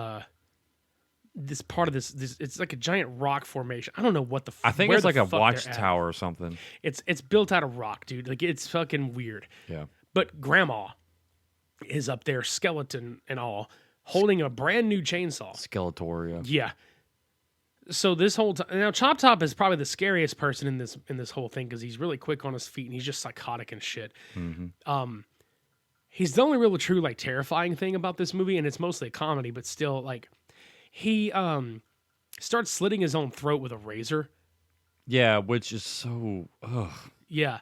this part of this it's like a giant rock formation. I don't know what the I think where it's the like a fuck they're watchtower or something. at. It's built out of rock, dude. Like it's fucking weird. Yeah. But Grandma is up there, skeleton and all, holding a brand new chainsaw. Skeletor, Yeah. So this whole time now, Chop Top is probably the scariest person in this whole thing because he's really quick on his feet and he's just psychotic and shit. Mm-hmm. He's the only real true like terrifying thing about this movie, and it's mostly a comedy, but still like he starts slitting his own throat with a razor. Yeah, which is so Yeah.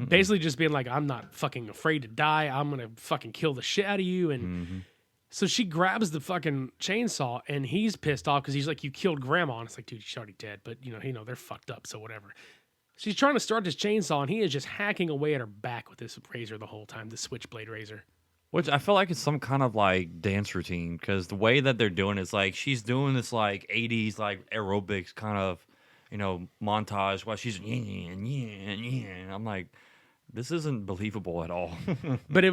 Basically just being like, I'm not fucking afraid to die. I'm going to fucking kill the shit out of you. And so she grabs the fucking chainsaw and he's pissed off because he's like, you killed Grandma. And it's like, dude, she's already dead. But, they're fucked up, so whatever. She's trying to start this chainsaw and he is just hacking away at her back with this razor the whole time, the switchblade razor. Which I feel like it's some kind of like dance routine because the way that they're doing is like she's doing this like 80s like aerobics kind of montage while she's and I'm like, this isn't believable at all. But it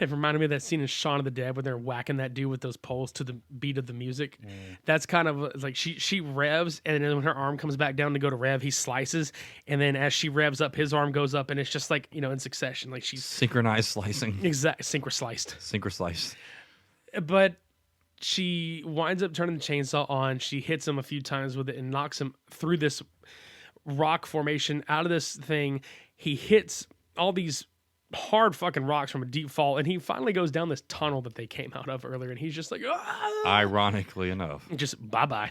reminded me of that scene in Shaun of the Dead when they're whacking that dude with those poles to the beat of the music. That's kind of like she revs, and then when her arm comes back down to go to rev, he slices, and then as she revs up, his arm goes up, and it's just like in succession, like she's Synchronized slicing. exact synchro-sliced. Synchro-sliced. But she winds up turning the chainsaw on. She hits him a few times with it and knocks him through this rock formation out of this thing. He hits all these hard fucking rocks from a deep fall, and he finally goes down this tunnel that they came out of earlier, and he's just like, ah! Ironically enough. Just bye-bye.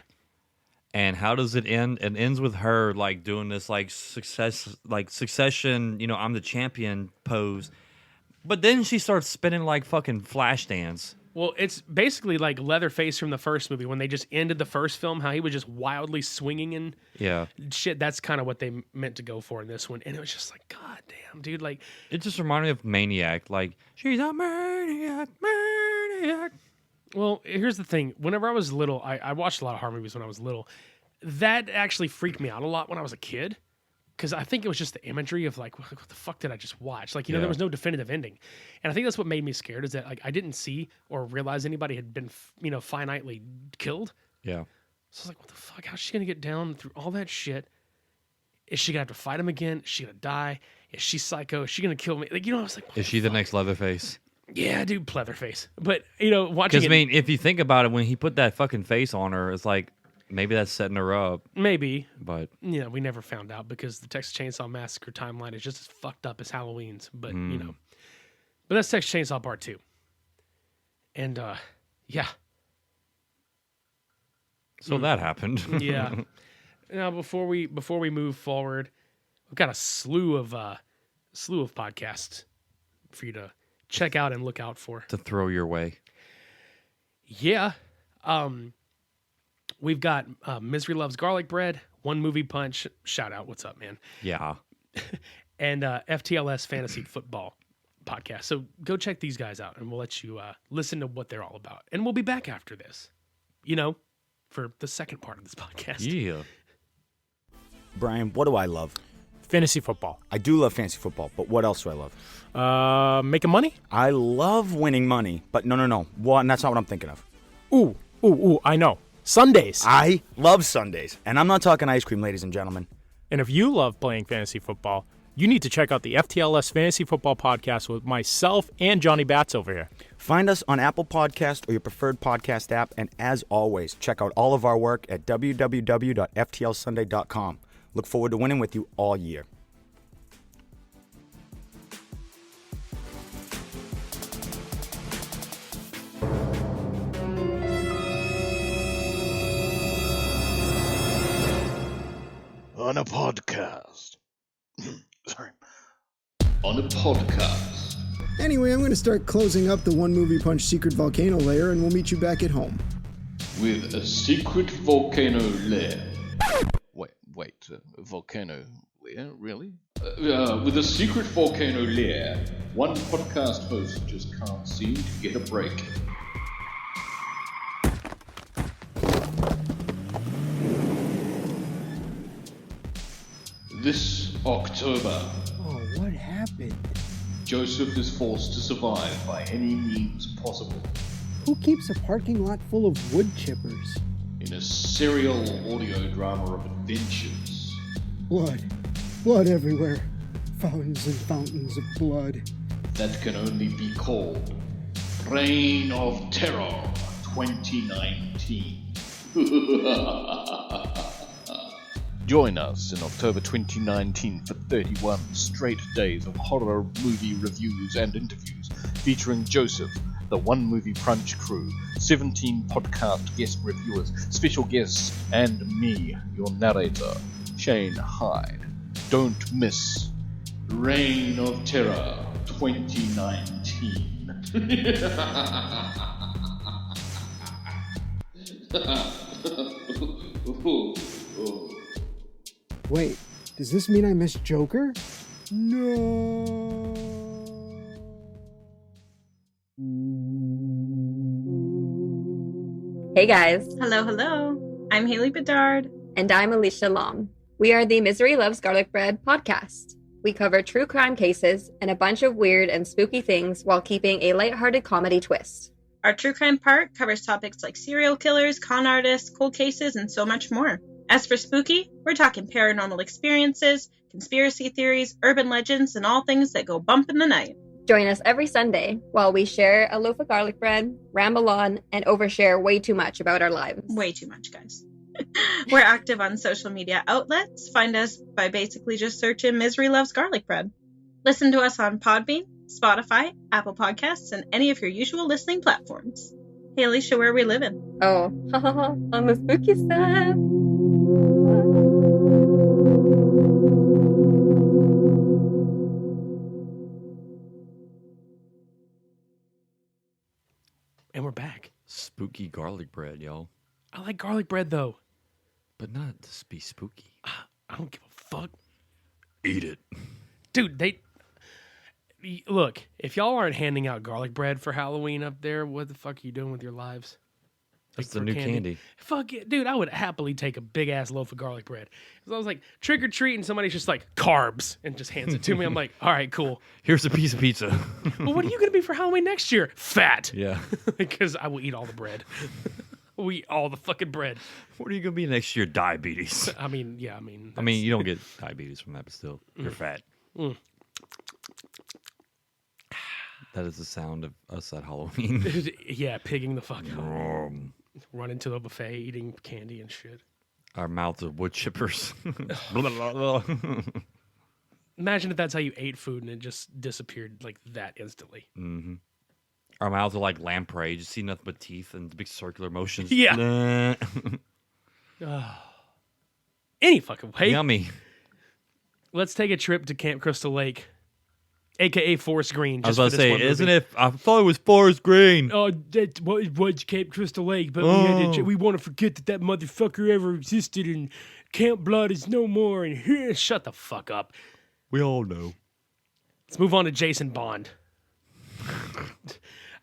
And how does it end? It ends with her like doing this like succession, I'm the champion pose. But then she starts spinning like fucking flash dance. Well, it's basically like Leatherface from the first movie when they just ended the first film, how he was just wildly swinging and shit. That's kind of what they meant to go for in this one. And it was just like, God damn, dude. Like, it just reminded me of Maniac. Like, she's a maniac. well, here's the thing. Whenever I was little, I watched a lot of horror movies when I was little. That actually freaked me out a lot when I was a kid. Because I think it was just the imagery of like, what the fuck did I just watch? Like, there was no definitive ending. And I think that's what made me scared is that like I didn't see or realize anybody had been, finitely killed. Yeah. So I was like, what the fuck? How's she going to get down through all that shit? Is she going to have to fight him again? Is she going to die? Is she psycho? Is she going to kill me? Like, I was like, is she the next Leatherface? Yeah, dude, Pleatherface. But, watching because, I mean, if you think about it, when he put that fucking face on her, it's like, maybe that's setting her up. Maybe. But we never found out because the Texas Chainsaw Massacre timeline is just as fucked up as Halloween's. But, but that's Texas Chainsaw Part 2. And, yeah. So that happened. Yeah. Now, before we move forward, we've got a slew of podcasts for you to check out and look out for. To throw your way. Yeah. We've got Misery Loves Garlic Bread, One Movie Punch, shout out, what's up, man? Yeah. And FTLS Fantasy Football podcast. So go check these guys out, and we'll let you listen to what they're all about. And we'll be back after this, for the second part of this podcast. Yeah. Brian, what do I love? Fantasy football. I do love fantasy football, but what else do I love? Making money? I love winning money, but no. Well, that's not what I'm thinking of. Ooh, I know. Sundays. I love Sundays, and I'm not talking ice cream, ladies and gentlemen. And if you love playing fantasy football, you need to check out the FTLS Fantasy Football Podcast with myself and Johnny Bats over here. Find us on Apple Podcast or your preferred podcast app, and as always, check out all of our work at www.ftlsunday.com. Look forward to winning with you all year. On a podcast. Sorry. On a podcast. Anyway, I'm going to start closing up the One Movie Punch secret volcano lair, and we'll meet you back at home. With a secret volcano lair. Wait, volcano lair? Really? With a secret volcano lair, one podcast host just can't seem to get a break. This October, Oh, what happened? Joseph is forced to survive by any means possible Who keeps a parking lot full of wood chippers? in a serial audio drama of adventures. Blood. Blood everywhere. Fountains and fountains of blood. That can only be called Reign of Terror 2019. Join us in October 2019 for 31 straight days of horror movie reviews and interviews featuring Joseph, the One Movie Punch crew, 17 podcast guest reviewers, special guests, and me, your narrator, Shane Hyde. Don't miss Reign of Terror 2019. Wait, does this mean I missed Joker? No. Hey guys. Hello. I'm Haley Bedard. And I'm Alicia Lom. We are the Misery Loves Garlic Bread podcast. We cover true crime cases and a bunch of weird and spooky things while keeping a lighthearted comedy twist. Our true crime part covers topics like serial killers, con artists, cold cases, and so much more. As for spooky, we're talking paranormal experiences, conspiracy theories, urban legends, and all things that go bump in the night. Join us every Sunday while we share a loaf of garlic bread, ramble on, and overshare way too much about our lives. Way too much, guys. We're active on social media outlets. Find us by basically just searching Misery Loves Garlic Bread. Listen to us on Podbean, Spotify, Apple Podcasts, and any of your usual listening platforms. Hey, Alicia, where are we living? Oh, on the spooky side. And we're back. Spooky garlic bread, y'all. I like garlic bread, though. But not to be spooky. I don't give a fuck. Eat it. Dude, look, if y'all aren't handing out garlic bread for Halloween up there, what the fuck are you doing with your lives? That's Like, the for new candy. Fuck it. Dude, I would happily take a big ass loaf of garlic bread. Because I was like, trick or treat, and somebody's just like, carbs, and just hands it to me. I'm like, all right, cool. Here's a piece of pizza. But what are you going to be for Halloween next year? Fat. Yeah. Because I will eat all the bread. We eat all the fucking bread. What are you going to be next year? Diabetes. I mean, you don't get diabetes from that, but still, you're fat. Mm. That is the sound of us at Halloween. Yeah, pigging the fuck out. Um, Running to the buffet, eating candy and shit. Our mouths are wood chippers. Imagine if that's how you ate food and it just disappeared like that instantly. Mm-hmm. Our mouths are like lamprey. You just see nothing but teeth and big circular motions. Yeah. Any fucking way. Yummy. Let's take a trip to Camp Crystal Lake, a.k.a. Forest Green. I was about to say, isn't it? I thought it was Forest Green. Oh, that was Camp Crystal Lake, but we want to forget that motherfucker ever existed and Camp Blood is no more. And shut the fuck up. We all know. Let's move on to Jason Bond.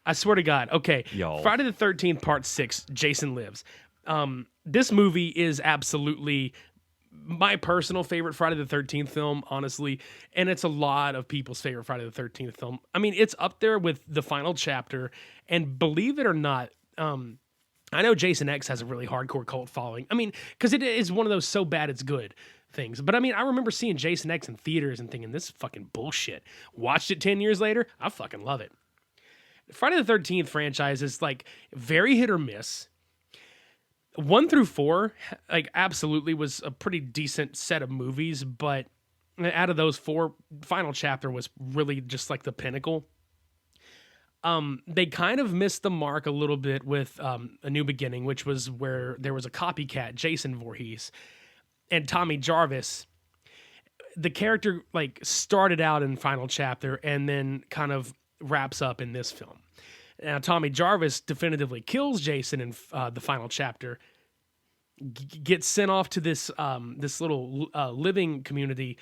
I swear to God. Okay. Y'all. Friday the 13th, Part 6, Jason Lives. This movie is absolutely my personal favorite Friday the 13th film, honestly, and it's a lot of people's favorite Friday the 13th film. I mean, it's up there with the final chapter, and believe it or not, I know Jason X has a really hardcore cult following. I mean, because it is one of those so bad it's good things. But I mean, I remember seeing Jason X in theaters and thinking, this is fucking bullshit. Watched it 10 years later, I fucking love it. The Friday the 13th franchise is like very hit or miss. 1 through 4, like absolutely was a pretty decent set of movies, but out of those 4, final chapter was really just like the pinnacle. They kind of missed the mark a little bit with A New Beginning, which was where there was a copycat, Jason Voorhees, and Tommy Jarvis. The character like started out in final chapter and then kind of wraps up in this film. Now, Tommy Jarvis definitively kills Jason in the final chapter, gets sent off to this this little living community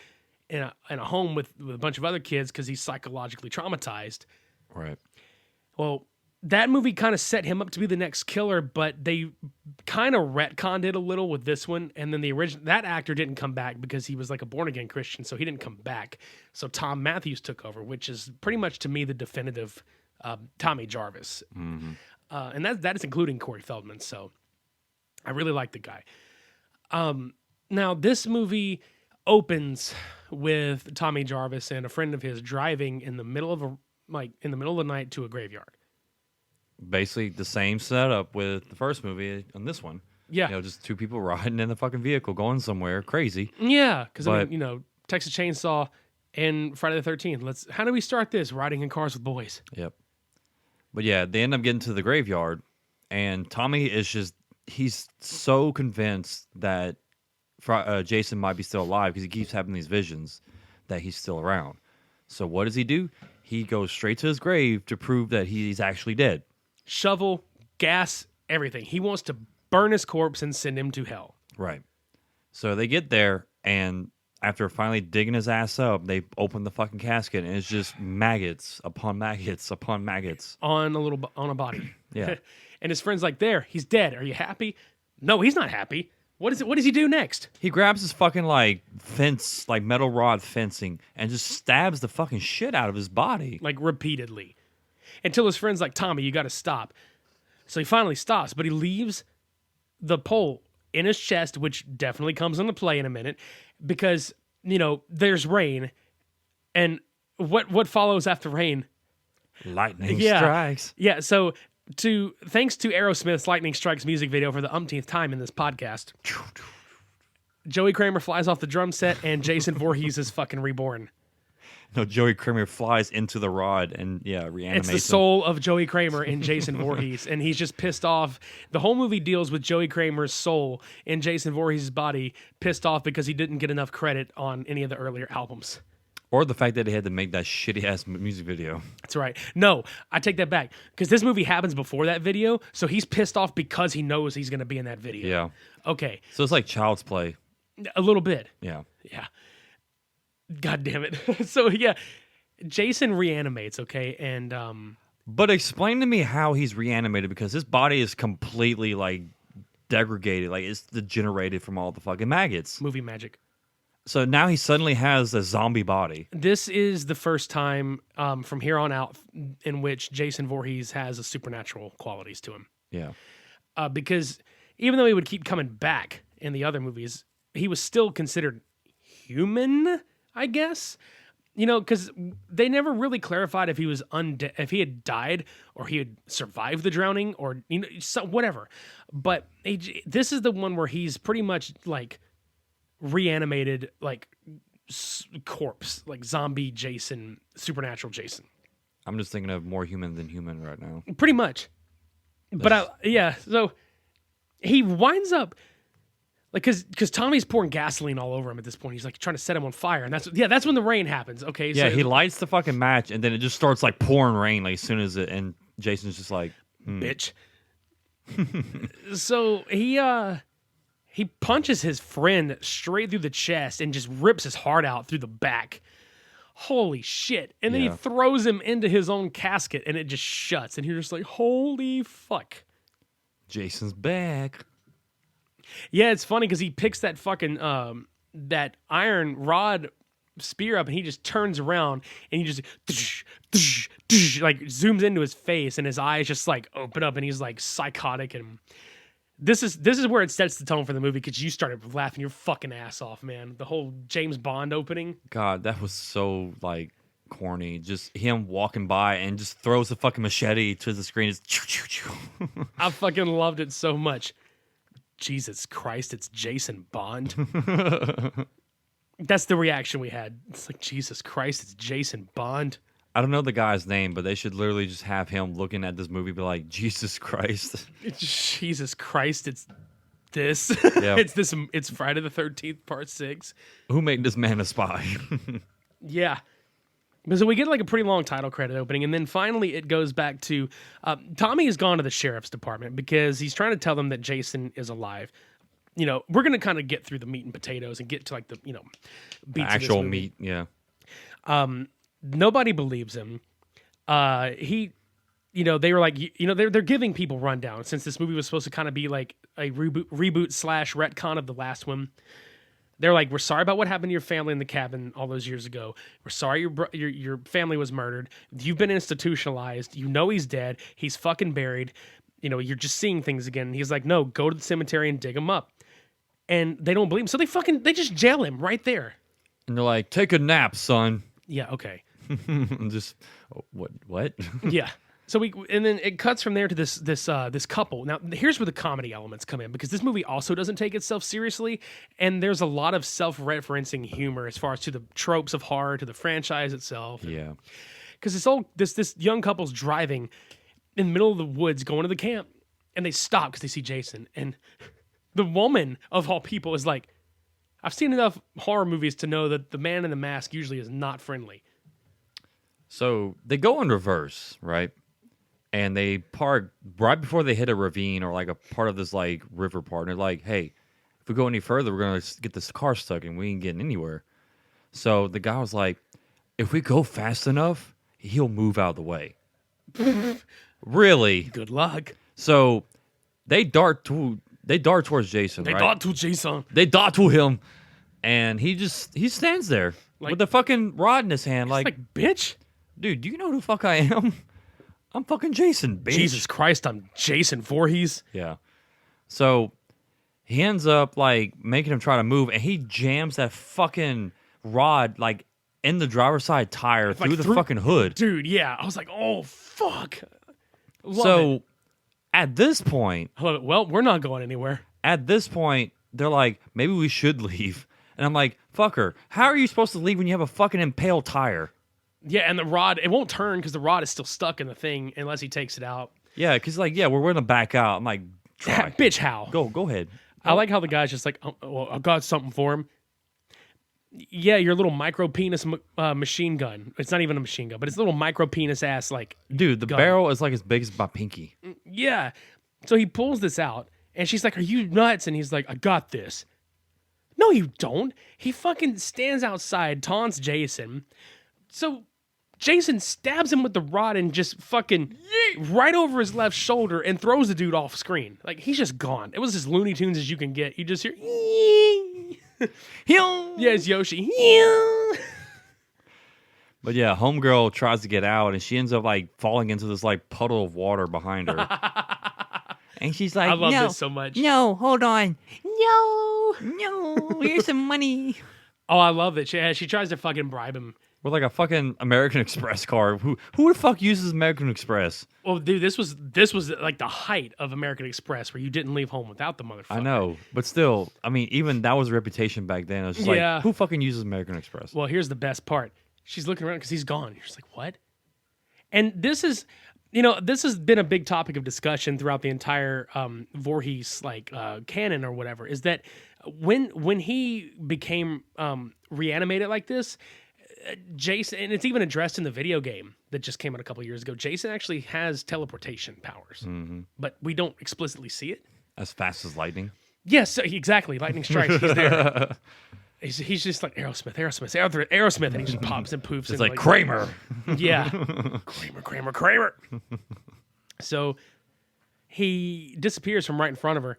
in a home with a bunch of other kids because he's psychologically traumatized. Right. Well, that movie kind of set him up to be the next killer, but they kind of retconned it a little with this one. And then that actor didn't come back because he was like a born again Christian, so he didn't come back. So Tom Matthews took over, which is pretty much to me the definitive Tommy Jarvis. Mm-hmm. And that is including Corey Feldman. So I really like the guy. Now this movie opens with Tommy Jarvis and a friend of his driving in the middle of the night to a graveyard. Basically the same setup with the first movie on this one. Yeah. You know, just 2 people riding in the fucking vehicle going somewhere crazy. Yeah, because I mean, you know, Texas Chainsaw and Friday the 13th. How do we start this? Riding in cars with boys. Yep. But yeah, they end up getting to the graveyard, and Tommy is he's so convinced that Jason might be still alive because he keeps having these visions that he's still around. So what does he do? He goes straight to his grave to prove that he's actually dead. Shovel, gas, everything. He wants to burn his corpse and send him to hell. Right. So they get there, and after finally digging his ass up, they open the fucking casket, and it's just maggots upon maggots upon maggots on a body. Yeah. And his friend's like, "There, he's dead. Are you happy?" No, he's not happy. What does he do next? He grabs his fucking like fence, like metal rod fencing, and just stabs the fucking shit out of his body. Like repeatedly. Until his friend's like, "Tommy, you gotta stop." So he finally stops, but he leaves the pole in his chest, which definitely comes into play in a minute, because, you know, there's rain. And what follows after rain? Lightning strikes. Yeah, so thanks to Aerosmith's Lightning Strikes music video for the umpteenth time in this podcast, Joey Kramer flies off the drum set and Jason Voorhees is fucking reborn. No, Joey Kramer flies into the rod and reanimates. It's the soul of Joey Kramer in Jason Voorhees, and he's just pissed off. The whole movie deals with Joey Kramer's soul in Jason Voorhees' body, pissed off because he didn't get enough credit on any of the earlier albums. Or the fact that he had to make that shitty-ass music video. That's right. No, I take that back. Because this movie happens before that video, so he's pissed off because he knows he's going to be in that video. Yeah. Okay. So it's like Child's Play. A little bit. Yeah. Yeah. God damn it. So, yeah. Jason reanimates, okay? And But explain to me how he's reanimated, because his body is completely, like, degraded. Like, it's degenerated from all the fucking maggots. Movie magic. So now he suddenly has a zombie body. This is the first time from here on out in which Jason Voorhees has a supernatural qualities to him. Yeah. Because even though he would keep coming back in the other movies, he was still considered human, I guess. You know, because they never really clarified if he was if he had died or he had survived the drowning or, you know, whatever. But this is the one where he's pretty much like reanimated, like corpse, like zombie Jason, supernatural Jason. I'm just thinking of more human than human right now. Pretty much. But so he winds up like, because Tommy's pouring gasoline all over him at this point. He's like trying to set him on fire, and that's when the rain happens. Okay, yeah, so he lights the fucking match, and then it just starts like pouring rain like as soon as it, and Jason's just like, bitch. So he punches his friend straight through the chest and just rips his heart out through the back. Holy shit. And then he throws him into his own casket and it just shuts. And you're just like, holy fuck. Jason's back. Yeah, it's funny because he picks that fucking that iron rod spear up, and he just turns around and he just like zooms into his face, and his eyes just like open up, and he's like psychotic. And this is where it sets the tone for the movie, because you started laughing your fucking ass off, man. The whole James Bond opening. God, that was so like corny. Just him walking by and just throws the fucking machete to the screen. It's choo, choo, choo. I fucking loved it so much. Jesus Christ, it's Jason Bond. That's the reaction we had. It's like, Jesus Christ, it's Jason Bond. I don't know the guy's name, but they should literally just have him looking at this movie, be like, Jesus Christ. Jesus Christ, it's this. Yeah. It's Friday the 13th, part 6. Who made this man a spy? Yeah. So we get like a pretty long title credit opening, and then finally it goes back to Tommy has gone to the sheriff's department because he's trying to tell them that Jason is alive. You know, we're going to kind of get through the meat and potatoes and get to like the, you know, beats Actual of this movie. meat, yeah. Nobody believes him. He, you know, they were like, you know, they're giving people rundown since this movie was supposed to kind of be like a reboot / retcon of the last one. They're like, we're sorry about what happened to your family in the cabin all those years ago. We're sorry your family was murdered. You've been institutionalized. You know he's dead. He's fucking buried. You know, you're just seeing things again. And he's like, no, go to the cemetery and dig him up. And they don't believe him. So they just jail him right there. And they're like, take a nap, son. Yeah, okay. Just, what? Yeah. So and then it cuts from there to this couple. Now, here's where the comedy elements come in, because this movie also doesn't take itself seriously, and there's a lot of self-referencing humor as far as to the tropes of horror, to the franchise itself. Yeah. Because this young couple's driving in the middle of the woods going to the camp, and they stop because they see Jason, and the woman of all people is like, I've seen enough horror movies to know that the man in the mask usually is not friendly. So they go in reverse, right? And they park right before they hit a ravine or like a part of this like river part. And they're like, hey, if we go any further, we're going to get this car stuck and we ain't getting anywhere. So the guy was like, if we go fast enough, he'll move out of the way. Really? Good luck. So they dart towards Jason, They right? dart to Jason. They dart to him. And he stands there Like- with the fucking rod in his hand. Like, bitch. Dude, do you know who the fuck I am? I'm fucking Jason, bitch. Jesus Christ, I'm Jason Voorhees. Yeah. So he ends up like making him try to move, and he jams that fucking rod like in the driver's side tire Like, through the fucking hood. Dude, yeah. I was like, oh, fuck. Love So it. at this point, I love it. Well, we're not going anywhere. at this point, they're like, maybe we should leave. And I'm like, fucker, how are you supposed to leave when you have a fucking impaled tire? Yeah, and the rod, it won't turn because the rod is still stuck in the thing unless he takes it out. Yeah, because like, yeah, we're going to back out. I'm like, try. Bitch, how? Go ahead. I like how the guy's just like, oh, well, I got something for him. Yeah, your little micro penis machine gun. It's not even a machine gun, but it's a little micro penis ass like. Dude, the gun. barrel is like as big as my pinky. Yeah. So he pulls this out, and she's like, are you nuts? And he's like, I got this. No, you don't. He fucking stands outside, taunts Jason. So Jason stabs him with the rod and just fucking right over his left shoulder and throws the dude off screen. Like, he's just gone. It was as Looney Tunes as you can get. You just hear, yeah, it's Yoshi. But yeah, homegirl tries to get out, and she ends up like falling into this like puddle of water behind her. And she's like, I love no, this so much. no, hold on. No, here's some money. Oh, I love it. She tries to fucking bribe him. With like a fucking American Express card. Who the fuck uses American Express? Well, dude, this was like the height of American Express, where you didn't leave home without the motherfucker. I know, but still, I mean, even that was a reputation back then. It was just Yeah. like, who fucking uses American Express? Well, here's the best part. She's looking around because he's gone. You're just like, what? And this is, this has been a big topic of discussion throughout the entire Voorhees canon or whatever. Is that when he became reanimated like this, Jason, and it's even addressed in the video game that just came out a couple years ago. Jason actually has teleportation powers, but we don't explicitly see it. As fast as lightning. Yes, exactly. Lightning strikes. He's there. He's just like Aerosmith, and he just pops and poofs. It's like Kramer. Yeah, Kramer. So he disappears from right in front of her.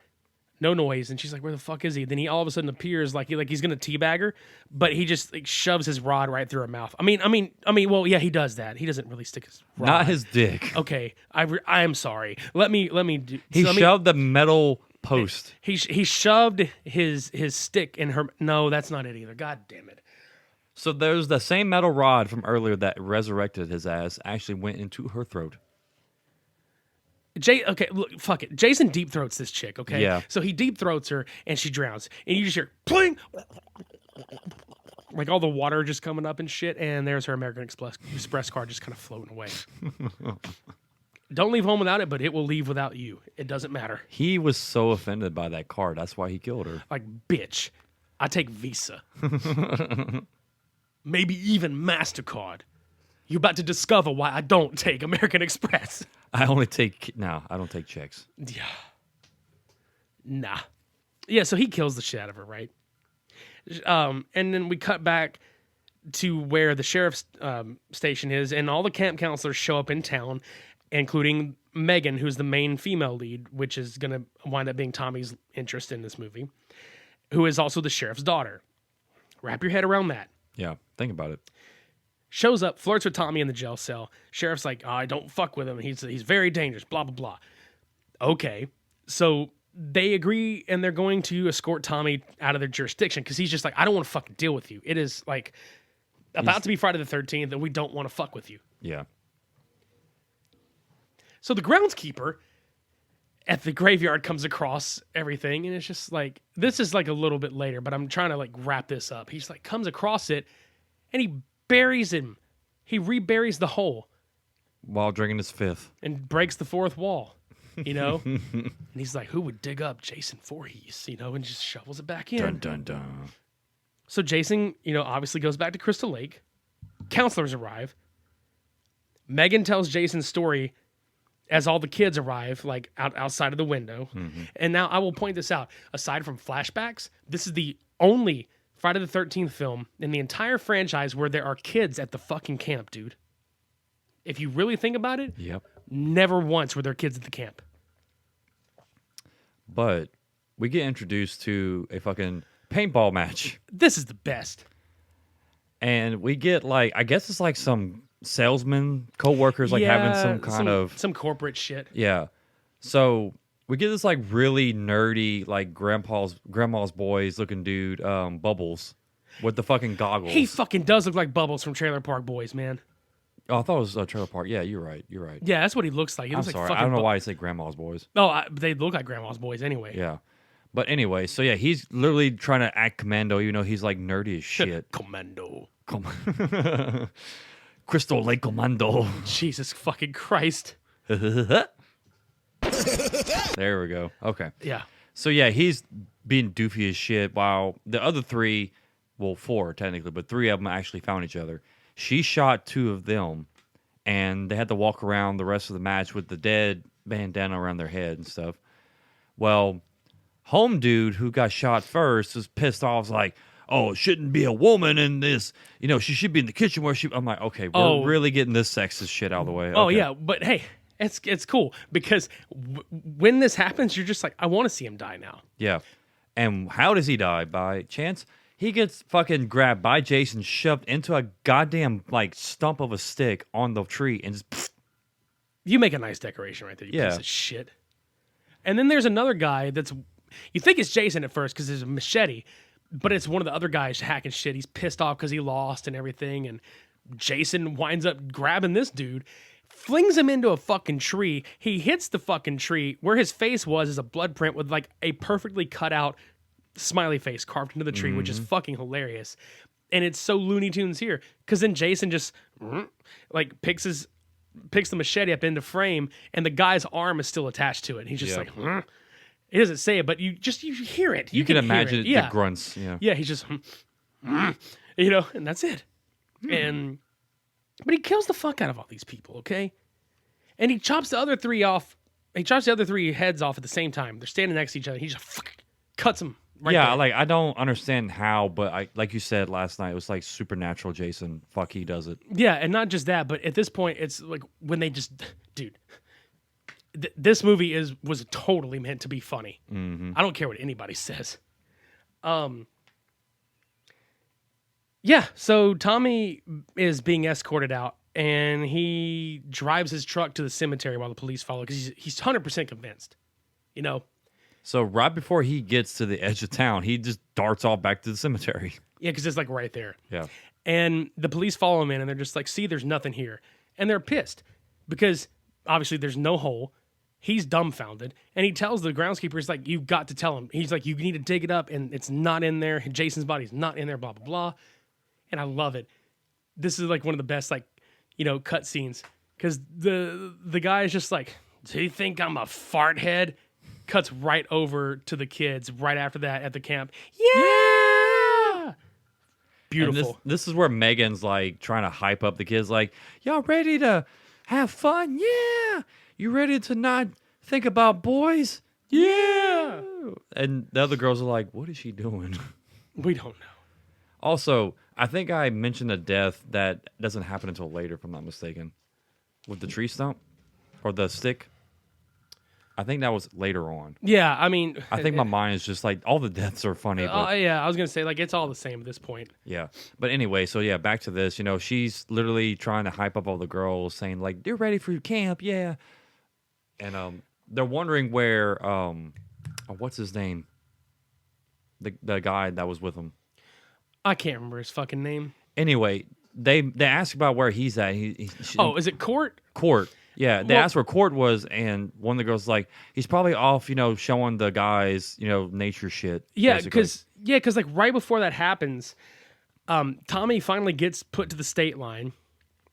no noise. And she's like, where the fuck is he? Then he all of a sudden appears like he's gonna teabag her, but he just like shoves his rod right through her mouth. I mean, well, yeah, he does that. He doesn't really stick his rod. Not his dick. Okay, I am sorry. Let me do. He shoved the metal post. He shoved his stick in her. No, that's not it either. God damn it. So there's the same metal rod from earlier that resurrected his ass actually went into her throat. Okay, look, fuck it. Jason deep throats this chick, okay? Yeah. So he deep throats her and she drowns. And you just hear pling! Like all the water just coming up and shit. And there's her American Express card just kind of floating away. Don't leave home without it, but it will leave without you. It doesn't matter. He was so offended by that card. That's why he killed her. Like, bitch, I take Visa. Maybe even MasterCard. You're about to discover why I don't take American Express. I don't take checks. Yeah. Nah. Yeah, so he kills the shit out of her, right? And then we cut back to where the sheriff's station is, and all the camp counselors show up in town, including Megan, who's the main female lead, which is going to wind up being Tommy's interest in this movie, who is also the sheriff's daughter. Wrap your head around that. Yeah, think about it. Shows up, flirts with Tommy in the jail cell. Sheriff's like, I don't fuck with him. He's very dangerous, blah, blah, blah. Okay, so they agree, and they're going to escort Tommy out of their jurisdiction, because he's just like, I don't want to fucking deal with you. It is, like, about to be Friday the 13th, and we don't want to fuck with you. Yeah. So the groundskeeper at the graveyard comes across everything, and it's just like, this is like a little bit later, but I'm trying to like wrap this up. He's like, comes across it, and he buries him. He reburies the hole. While drinking his fifth. And breaks the fourth wall, you know? And he's like, who would dig up Jason Voorhees, you know, and just shovels it back in. Dun, dun, dun. So Jason, you know, obviously goes back to Crystal Lake. Counselors arrive. Megan tells Jason's story as all the kids arrive, like outside of the window. Mm-hmm. And now I will point this out. Aside from flashbacks, this is the only Friday the 13th film in the entire franchise where there are kids at the fucking camp, dude. If you really think about it, yep. Never once were there kids at the camp. But we get introduced to a fucking paintball match. This is the best. And we get like, I guess it's like some salesman co-workers like having some kind of some corporate shit. Yeah. So we get this like really nerdy like grandma's boys looking dude, Bubbles, with the fucking goggles. He fucking does look like Bubbles from Trailer Park Boys, man. Oh, I thought it was Trailer Park. Yeah, you're right. Yeah, that's what he looks like. He looks I'm sorry. like fucking I don't know why I say grandma's boys. Oh, they look like grandma's boys anyway. Yeah. But anyway, so yeah, he's literally trying to act commando, even though he's like nerdy as shit. Commando. Crystal Lake Commando. Jesus fucking Christ. There we go. Okay. Yeah. So yeah, he's being doofy as shit while the other three, well, four technically, but three of them actually found each other. She shot two of them, and they had to walk around the rest of the match with the dead bandana around their head and stuff. Well, home dude who got shot first was pissed off, was like, oh, it shouldn't be a woman in this. You know, she should be in the kitchen where she... I'm like, okay, we're really getting this sexist shit out of the way. Oh, okay. yeah, but hey, it's cool, because when this happens, you're just like, I want to see him die now. Yeah. And how does he die? By chance? He gets fucking grabbed by Jason, shoved into a goddamn, like, stump of a stick on the tree, and just... Pfft. You make a nice decoration right there, you yeah. piece of shit. And then there's another guy that's... You think it's Jason at first, because there's a machete, but it's one of the other guys hacking shit. He's pissed off because he lost and everything, and Jason winds up grabbing this dude, flings him into a fucking tree. He hits the fucking tree. Where his face was is a blood print with like a perfectly cut out smiley face carved into the tree, which is fucking hilarious. And it's so Looney Tunes here, because then Jason just like picks the machete up into frame, and the guy's arm is still attached to it. And he's just like, he doesn't say it, but you hear it. You can imagine the grunts. Yeah, he's just, you know, and that's it. And but he kills the fuck out of all these people, okay? And he chops the other three off. He chops the other three heads off at the same time. They're standing next to each other. He just cuts them. Right there. Like I don't understand how, but like you said last night, it was like supernatural Jason. Fuck, he does it. Yeah, and not just that, but at this point, it's like when they just, dude, this movie was totally meant to be funny. Mm-hmm. I don't care what anybody says. Yeah, so Tommy is being escorted out, and he drives his truck to the cemetery while the police follow because he's 100% convinced. You know? So right before he gets to the edge of town, he just darts off back to the cemetery. Yeah, because it's like right there. Yeah. And the police follow him in, and they're just like, see, there's nothing here. And they're pissed because obviously there's no hole. He's dumbfounded. And he tells the groundskeeper, he's like, you've got to tell him. He's like, you need to dig it up, and it's not in there. Jason's body's not in there, blah, blah, blah. And I love it. This is like one of the best, like, you know, cut scenes. Because the guy is just like, do you think I'm a fart head? Cuts right over to the kids right after that at the camp. Yeah! Beautiful. And this is where Megan's like trying to hype up the kids, like, y'all ready to have fun? Yeah! You ready to not think about boys? Yeah! And the other girls are like, what is she doing? We don't know. Also, I think I mentioned a death that doesn't happen until later, if I'm not mistaken. With the tree stump? Or the stick? I think that was later on. Yeah, I mean... I think my mind is just like, all the deaths are funny. Yeah, I was going to say, like, it's all the same at this point. Yeah. But anyway, so yeah, back to this. You know, she's literally trying to hype up all the girls, saying, like, they're ready for camp, yeah. And they're wondering where, what's his name? The guy that was with him. I can't remember his fucking name. Anyway, they ask about where he's at. Is it Court? Court. Yeah, they asked where Court was, and one of the girls was like, he's probably off, you know, showing the guys, you know, nature shit. Yeah, because like right before that happens, Tommy finally gets put to the state line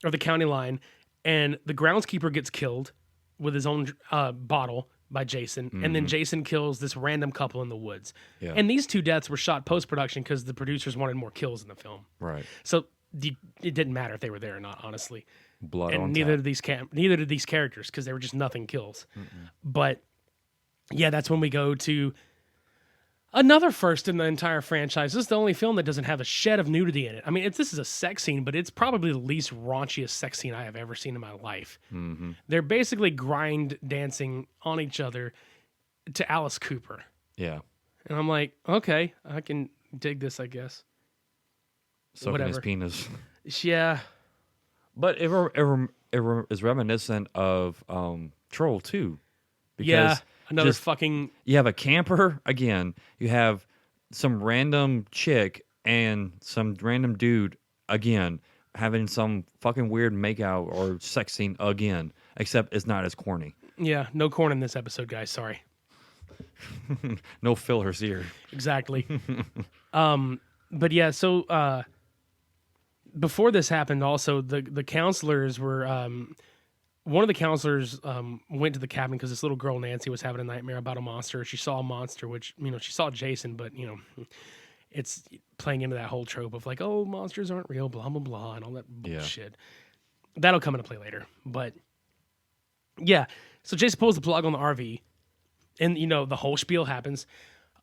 or the county line, and the groundskeeper gets killed with his own bottle by Jason, and then Jason kills this random couple in the woods. Yeah. And these two deaths were shot post-production because the producers wanted more kills in the film. Right. So it didn't matter if they were there or not, honestly. Blood and on neither tap. did these characters because they were just nothing kills. But yeah, that's when we go to another first in the entire franchise. This is the only film that doesn't have a shed of nudity in it. I mean, this is a sex scene, but it's probably the least raunchiest sex scene I have ever seen in my life. Mm-hmm. They're basically grind dancing on each other to Alice Cooper. Yeah. And I'm like, okay, I can dig this, I guess. Soaking his penis. Yeah. But it is reminiscent of Troll 2. Because yeah, another fucking... You have a camper, again. You have some random chick and some random dude, again, having some fucking weird makeout or sex scene again. Except it's not as corny. Yeah, no corn in this episode, guys. Sorry. No fillers here. Exactly. But yeah, so... before this happened, also the counselors were. One of the counselors went to the cabin because this little girl Nancy was having a nightmare about a monster. She saw a monster, which she saw Jason, but it's playing into that whole trope of like, oh, monsters aren't real, blah blah blah, and all that bullshit. Yeah. That'll come into play later, but yeah. So Jason pulls the plug on the RV, and the whole spiel happens.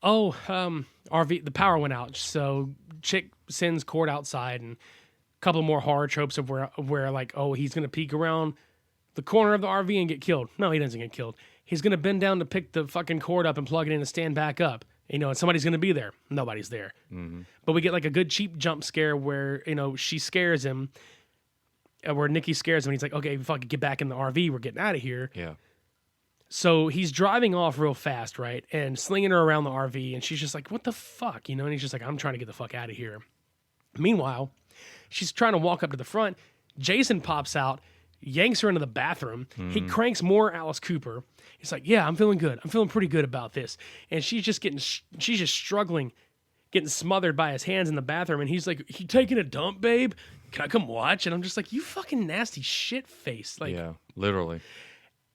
Oh, RV, the power went out, so chick sends Court outside and. Couple more horror tropes of where like, oh, he's gonna peek around the corner of the RV and get killed. No, he doesn't get killed. He's gonna bend down to pick the fucking cord up and plug it in and stand back up. And somebody's gonna be there. Nobody's there. Mm-hmm. But we get like a good cheap jump scare where she scares him, where Nikki scares him. And he's like, okay, fucking get back in the RV. We're getting out of here. Yeah. So he's driving off real fast, right, and slinging her around the RV, and she's just like, what the fuck, And he's just like, I'm trying to get the fuck out of here. Meanwhile. She's trying to walk up to the front. Jason pops out, yanks her into the bathroom. Mm-hmm. He cranks more Alice Cooper. He's like, yeah, I'm feeling good. I'm feeling pretty good about this. And she's just struggling, getting smothered by his hands in the bathroom. And he's like, you taking a dump, babe? Can I come watch? And I'm just like, you fucking nasty shit face. Like, yeah, literally.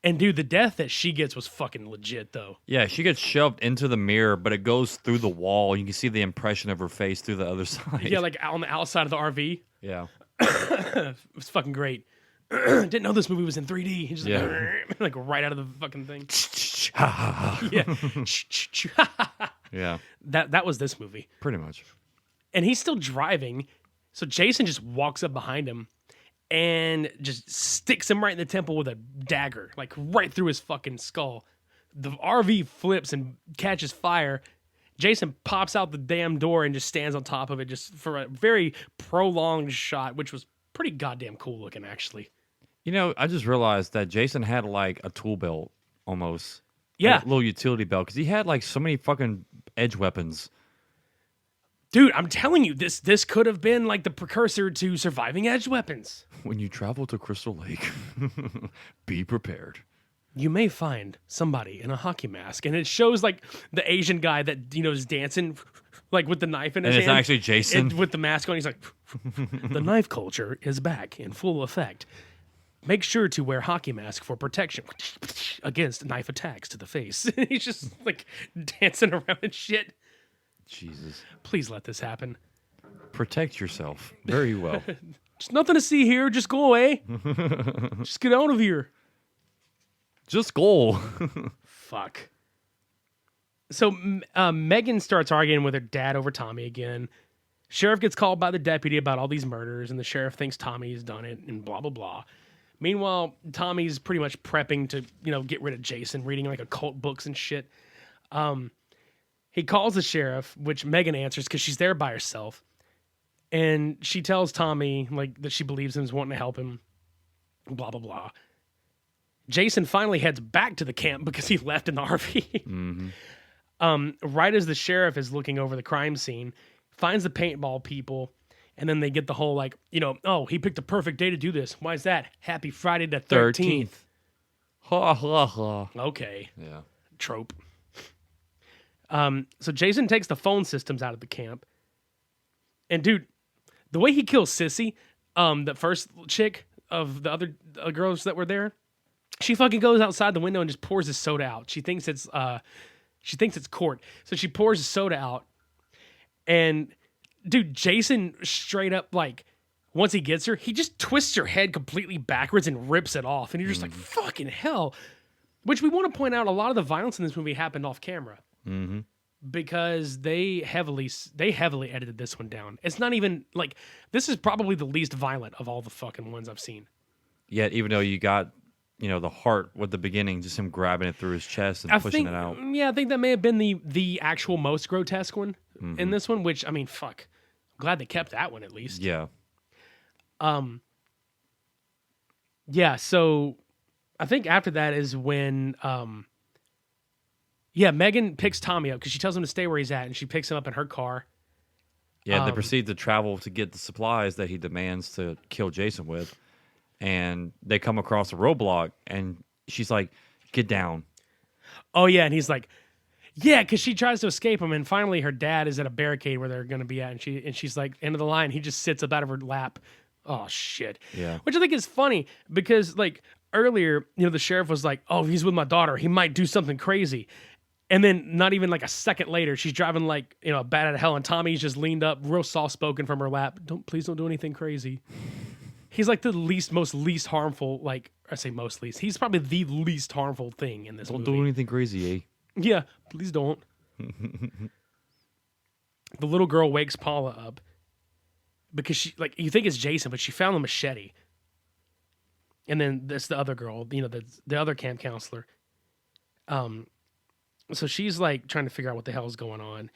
And dude, the death that she gets was fucking legit, though. Yeah, she gets shoved into the mirror, but it goes through the wall. You can see the impression of her face through the other side. Yeah, like on the outside of the RV. Yeah. It was fucking great. Didn't know this movie was in 3D. Just like right out of the fucking thing. Yeah. Yeah. That was this movie. Pretty much. And he's still driving. So Jason just walks up behind him and just sticks him right in the temple with a dagger, like right through his fucking skull. The RV flips and catches fire. Jason pops out the damn door and just stands on top of it just for a very prolonged shot, which was pretty goddamn cool looking, actually. You know, I just realized that Jason had like a tool belt almost. Yeah. Like a little utility belt, because he had like so many fucking edge weapons. Dude, I'm telling you, this could have been like the precursor to surviving edge weapons. When you travel to Crystal Lake, be prepared. You may find somebody in a hockey mask, and it shows like the Asian guy that is dancing, like with the knife in his hand. And it's actually Jason with the mask on. He's like, the knife culture is back in full effect. Make sure to wear hockey mask for protection against knife attacks to the face. He's just like dancing around and shit. Jesus. Please let this happen. Protect yourself very well. There's nothing to see here. Just go away. Just get out of here. Just go. Fuck. So Megan starts arguing with her dad over Tommy again. Sheriff gets called by the deputy about all these murders, and the sheriff thinks Tommy's done it, and blah, blah, blah. Meanwhile, Tommy's pretty much prepping to, get rid of Jason, reading like occult books and shit. He calls the sheriff, which Megan answers because she's there by herself. And she tells Tommy like that she believes him, is wanting to help him, blah, blah, blah. Jason finally heads back to the camp because he left in the RV. Mm-hmm. Right as the sheriff is looking over the crime scene, finds the paintball people, and then they get the whole like, oh, he picked a perfect day to do this. Why is that? Happy Friday the 13th. Ha ha ha. Okay. Yeah. Trope. So Jason takes the phone systems out of the camp. And dude, the way he kills Sissy, the first chick of the other girls that were there, she fucking goes outside the window and just pours his soda out. She thinks it's court. So she pours his soda out. And dude, Jason straight up, like, once he gets her, he just twists her head completely backwards and rips it off. And you're just like, fucking hell. Which we want to point out, a lot of the violence in this movie happened off camera. Mm-hmm. Because they heavily edited this one down. It's not even, like, this is probably the least violent of all the fucking ones I've seen. Yet, even though you got, the heart with the beginning, just him grabbing it through his chest and pushing it out. Yeah, I think that may have been the actual most grotesque one in this one, which, I mean, fuck. I'm glad they kept that one at least. Yeah. Yeah, so I think after that is when, Megan picks Tommy up because she tells him to stay where he's at, and she picks him up in her car. Yeah, they proceed to travel to get the supplies that he demands to kill Jason with. And they come across a roadblock, and she's like, get down. Oh, yeah, and he's like, yeah, because she tries to escape him, and finally her dad is at a barricade where they're going to be at, and she's like, end of the line. He just sits up out of her lap. Oh, shit. Yeah. Which I think is funny because, like, earlier, the sheriff was like, oh, he's with my daughter. He might do something crazy. And then not even like a second later, she's driving like, a bat out of hell, and Tommy's just leaned up, real soft-spoken from her lap. Please don't do anything crazy. He's like the most least harmful, like, I say most least. He's probably the least harmful thing in this movie. Don't do anything crazy, eh? Yeah, please don't. The little girl wakes Paula up because she, like, you think it's Jason, but she found the machete. And then that's the other girl, the other camp counselor. So she's like trying to figure out what the hell is going on.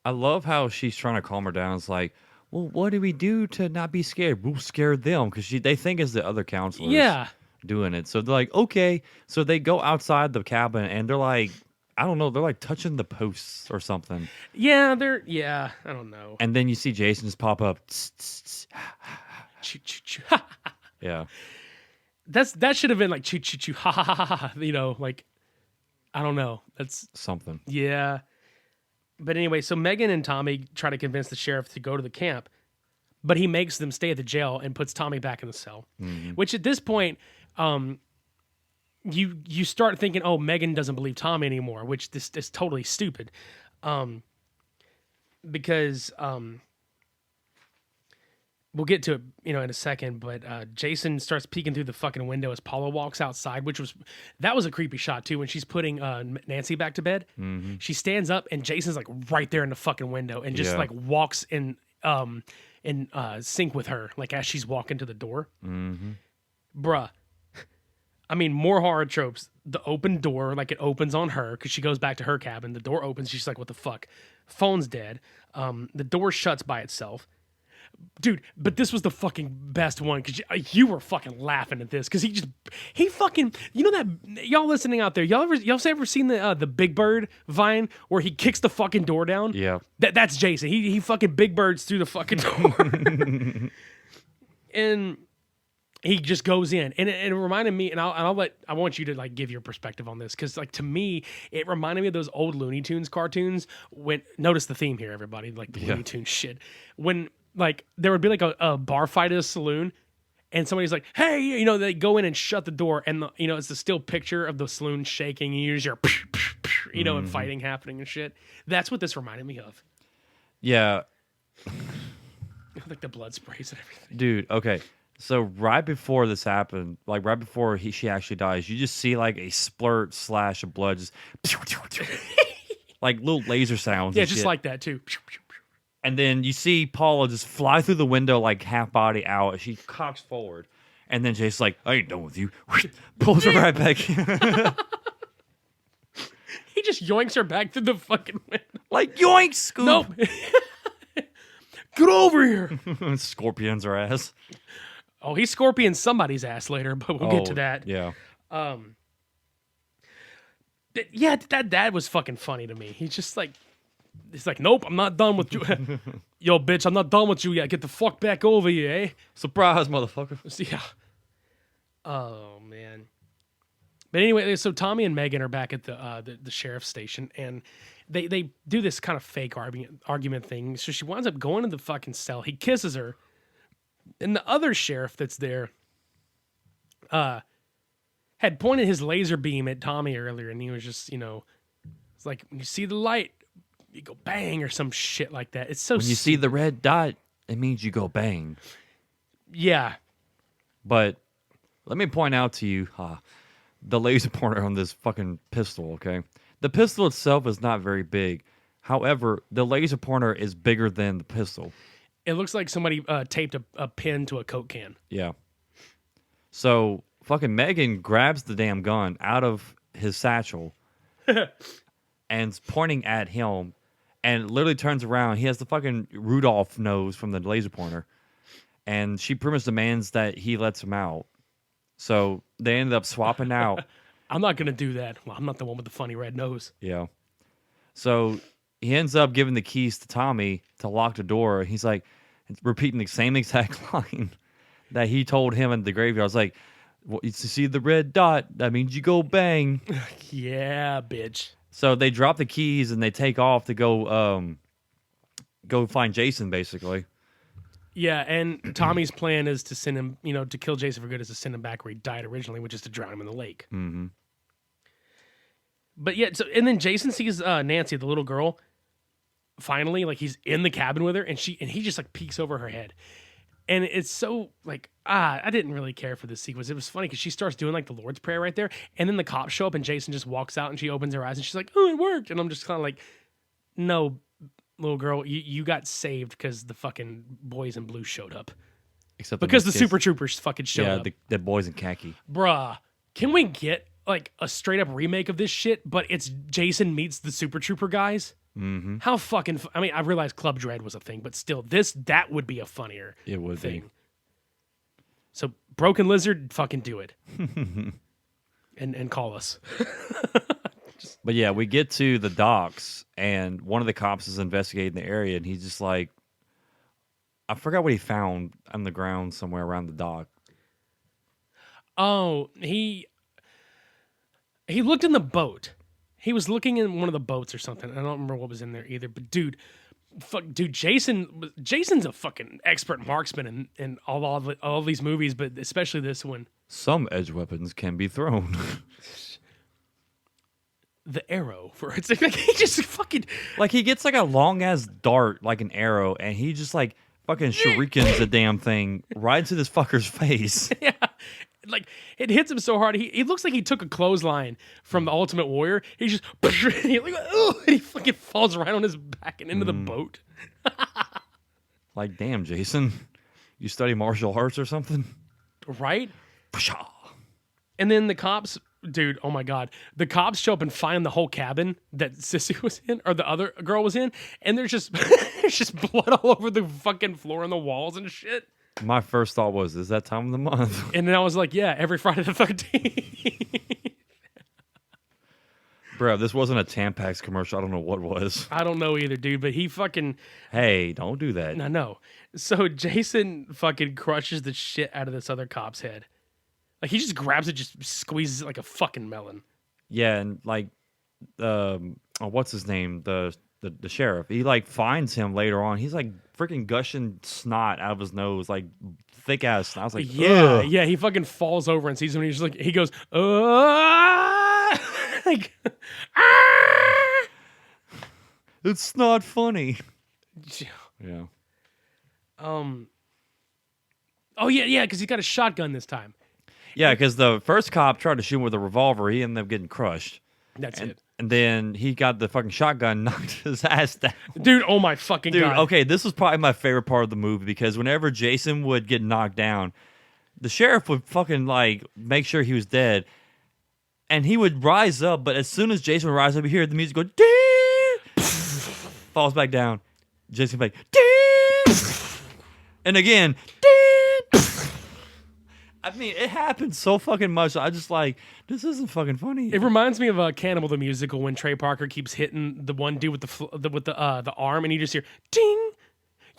I love how she's trying to calm her down. It's like, well, what do we do to not be scared? We'll scare them because they think it's the other counselors doing it. So they're like, okay. So they go outside the cabin and they're like, I don't know, they're like touching the posts or something. Yeah, I don't know. And then you see Jason just pop up. Yeah. That should have been like choo choo choo ha ha ha ha, like, I don't know. That's something. Yeah. But anyway, so Megan and Tommy try to convince the sheriff to go to the camp, but he makes them stay at the jail and puts Tommy back in the cell. Mm-hmm. Which at this point, you start thinking, oh, Megan doesn't believe Tommy anymore, which this is totally stupid. Because we'll get to it, in a second, but Jason starts peeking through the fucking window as Paula walks outside, that was a creepy shot too. When she's putting Nancy back to bed, she stands up and Jason's like right there in the fucking window and just like walks in in sync with her, like as she's walking to the door. Mm-hmm. Bruh. I mean, more horror tropes. The open door, like it opens on her because she goes back to her cabin. The door opens. She's like, what the fuck? Phone's dead. The door shuts by itself. Dude, but this was the fucking best one because you were fucking laughing at this because he fucking, you know that, y'all listening out there, y'all ever seen the Big Bird Vine where he kicks the fucking door down? Yeah. That's Jason. He fucking Big Birds through the fucking door. And he just goes in, and it reminded me, and I want you to like give your perspective on this because like to me it reminded me of those old Looney Tunes cartoons. When notice the theme here, everybody, like the Looney Tunes shit. When like there would be like a bar fight at a saloon, and somebody's like, "Hey," you know, they go in and shut the door, and it's the still picture of the saloon shaking, and you use your, you know, and fighting happening and shit. That's what this reminded me of. Yeah, like the blood sprays and everything. Dude. Okay. So right before this happened, like right before she actually dies, you just see like a splurt slash of blood, just like little laser sounds. Yeah, and just shit. like that too. And then you see Paula just fly through the window like half body out. She cocks forward, and then Jason's like, "I ain't done with you." Pulls her right back. He just yoinks her back through the fucking window. Like yoink, Scoop. Nope. Get over here. Scorpions her ass. Oh, he's scorpion somebody's ass later, but we'll get to that. Yeah. Yeah, that dad was fucking funny to me. He's like, nope, I'm not done with you. Yo, bitch, I'm not done with you yet. Get the fuck back over here, eh? Surprise, motherfucker. Yeah. Oh, man. But anyway, so Tommy and Megan are back at the sheriff's station, and they do this kind of fake argument thing. So she winds up going to the fucking cell. He kisses her. And the other sheriff that's there had pointed his laser beam at Tommy earlier, and he was just, it's like, when you see the light, you go bang or some shit like that. It's so when you see the red dot, it means you go bang. Yeah. But let me point out to you the laser pointer on this fucking pistol, okay? The pistol itself is not very big. However, the laser pointer is bigger than the pistol. It looks like somebody taped a pin to a Coke can. Yeah. So fucking Megan grabs the damn gun out of his satchel and is pointing at him and literally turns around. He has the fucking Rudolph nose from the laser pointer. And she pretty much demands that he lets him out. So they ended up swapping out. I'm not going to do that. Well, I'm not the one with the funny red nose. Yeah. So he ends up giving the keys to Tommy to lock the door. He's like repeating the same exact line that he told him in the graveyard. I was like, well, you see the red dot, that means you go bang. Yeah, bitch. So they drop the keys and they take off to go find Jason, basically. Yeah, and Tommy's plan is to send him, to kill Jason for good, is to send him back where he died originally, which is to drown him in the lake. Mm-hmm. But yeah, and then Jason sees Nancy, the little girl, finally, like he's in the cabin with her, and he just like peeks over her head. And it's so like, I didn't really care for this sequence. It was funny because she starts doing like the Lord's Prayer right there, and then the cops show up and Jason just walks out and she opens her eyes and she's like, "Oh, it worked." And I'm just kind of like, no, little girl, you got saved because the fucking boys in blue showed up. Except because the Super Troopers fucking showed up. Yeah, the boys in khaki. Bruh, can we get like a straight up remake of this shit, but it's Jason meets the Super Trooper guys? Mm-hmm. How fucking... I mean, I realized Club Dread was a thing, but still, that would be a funnier It would thing. be. So, Broken Lizard, fucking do it. and call us. But yeah, we get to the docks, and one of the cops is investigating the area, and he's just like, I forgot what he found on the ground somewhere around the dock. Oh, he looked in the boat. He was looking in one of the boats or something. I don't remember what was in there either. But dude, Jason's a fucking expert marksman in all these movies, but especially this one. Some edge weapons can be thrown. The arrow for it's like he just fucking like he gets like a long ass dart like an arrow, and he just like fucking shurikens the damn thing right into this fucker's face. Yeah. Like it hits him so hard. He looks like he took a clothesline from the Ultimate Warrior. He just and he fucking falls right on his back and into the boat. Like, damn, Jason, you study martial arts or something? Right? Pshaw. And then the cops, dude, oh my God. The cops show up and find the whole cabin that Sissy was in, or the other girl was in, and there's just there's just blood all over the fucking floor and the walls and shit. My first thought was, is that time of the month? And then I was like, yeah, every Friday the 13th. Bro, this wasn't a Tampax commercial. I don't know what was. I don't know either, dude, but he fucking... Hey, don't do that. I know. So Jason fucking crushes the shit out of this other cop's head. Like, he just grabs it, just squeezes it like a fucking melon. Yeah, and like, what's his name? The sheriff. He like finds him later on. He's like freaking gushing snot out of his nose, like thick ass snot. I was like, yeah, ugh. yeah. He fucking falls over and sees him. And he's just like, he goes, like, it's not funny. Yeah. Oh yeah, because he got a shotgun this time. Yeah, because the first cop tried to shoot him with a revolver. He ended up getting crushed. That's it. And then he got the fucking shotgun, knocked his ass down. Dude, oh my fucking Dude, God. okay, this was probably my favorite part of the movie because whenever Jason would get knocked down, the sheriff would fucking like make sure he was dead. And he would rise up, but as soon as Jason would rise up, you hear the music go, ding! Falls back down. Jason would be like, ding! And again, ding! I mean, it happens so fucking much. I just like, this isn't fucking funny. It reminds me of Cannibal the Musical when Trey Parker keeps hitting the one dude with the arm, and you just hear ding,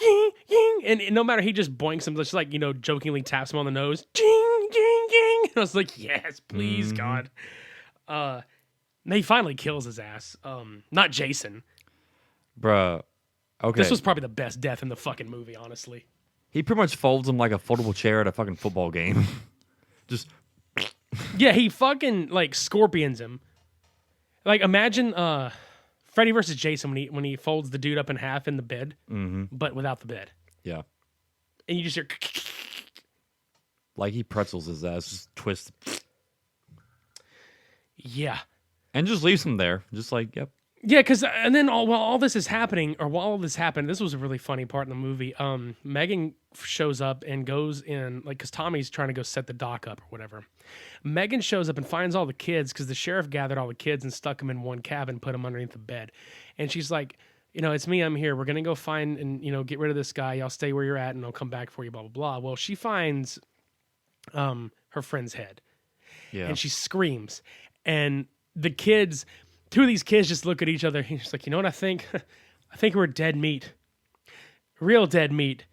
ying, ying, and no matter, he just boinks him, just like, you know, jokingly taps him on the nose, ding, ding, ding. And I was like, yes, please, God. He finally kills his ass. Not Jason. Bruh. Okay. This was probably the best death in the fucking movie, honestly. He pretty much folds him like a foldable chair at a fucking football game. Just. Yeah, he fucking like scorpions him. Like, imagine Freddy versus Jason when he folds the dude up in half in the bed, but without the bed. Yeah. And you just hear like he pretzels his ass, just twists. Yeah. And just leaves him there. Just like, yep. Yeah, because and then while all this happened, this was a really funny part in the movie. Megan shows up and goes in, like, because Tommy's trying to go set the dock up or whatever. Megan shows up and finds all the kids because the sheriff gathered all the kids and stuck them in one cabin, put them underneath the bed. And she's like, you know, it's me, I'm here. We're going to go find and, you know, get rid of this guy. Y'all stay where you're at and I'll come back for you, blah, blah, blah. Well, she finds her friend's head. Yeah. And she screams. And the kids... Two of these kids just look at each other. He's just like, you know what I think? I think we're dead meat. Real dead meat.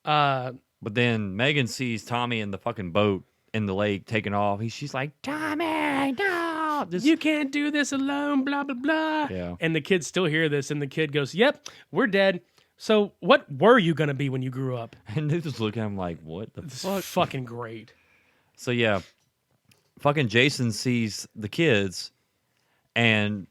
But then Megan sees Tommy in the fucking boat in the lake taking off. She's like, Tommy, no! You can't do this alone, blah, blah, blah. Yeah. And the kids still hear this, and the kid goes, yep, we're dead. So what were you going to be when you grew up? And they just look at him like, what the fuck? Fucking great. So yeah, fucking Jason sees the kids, and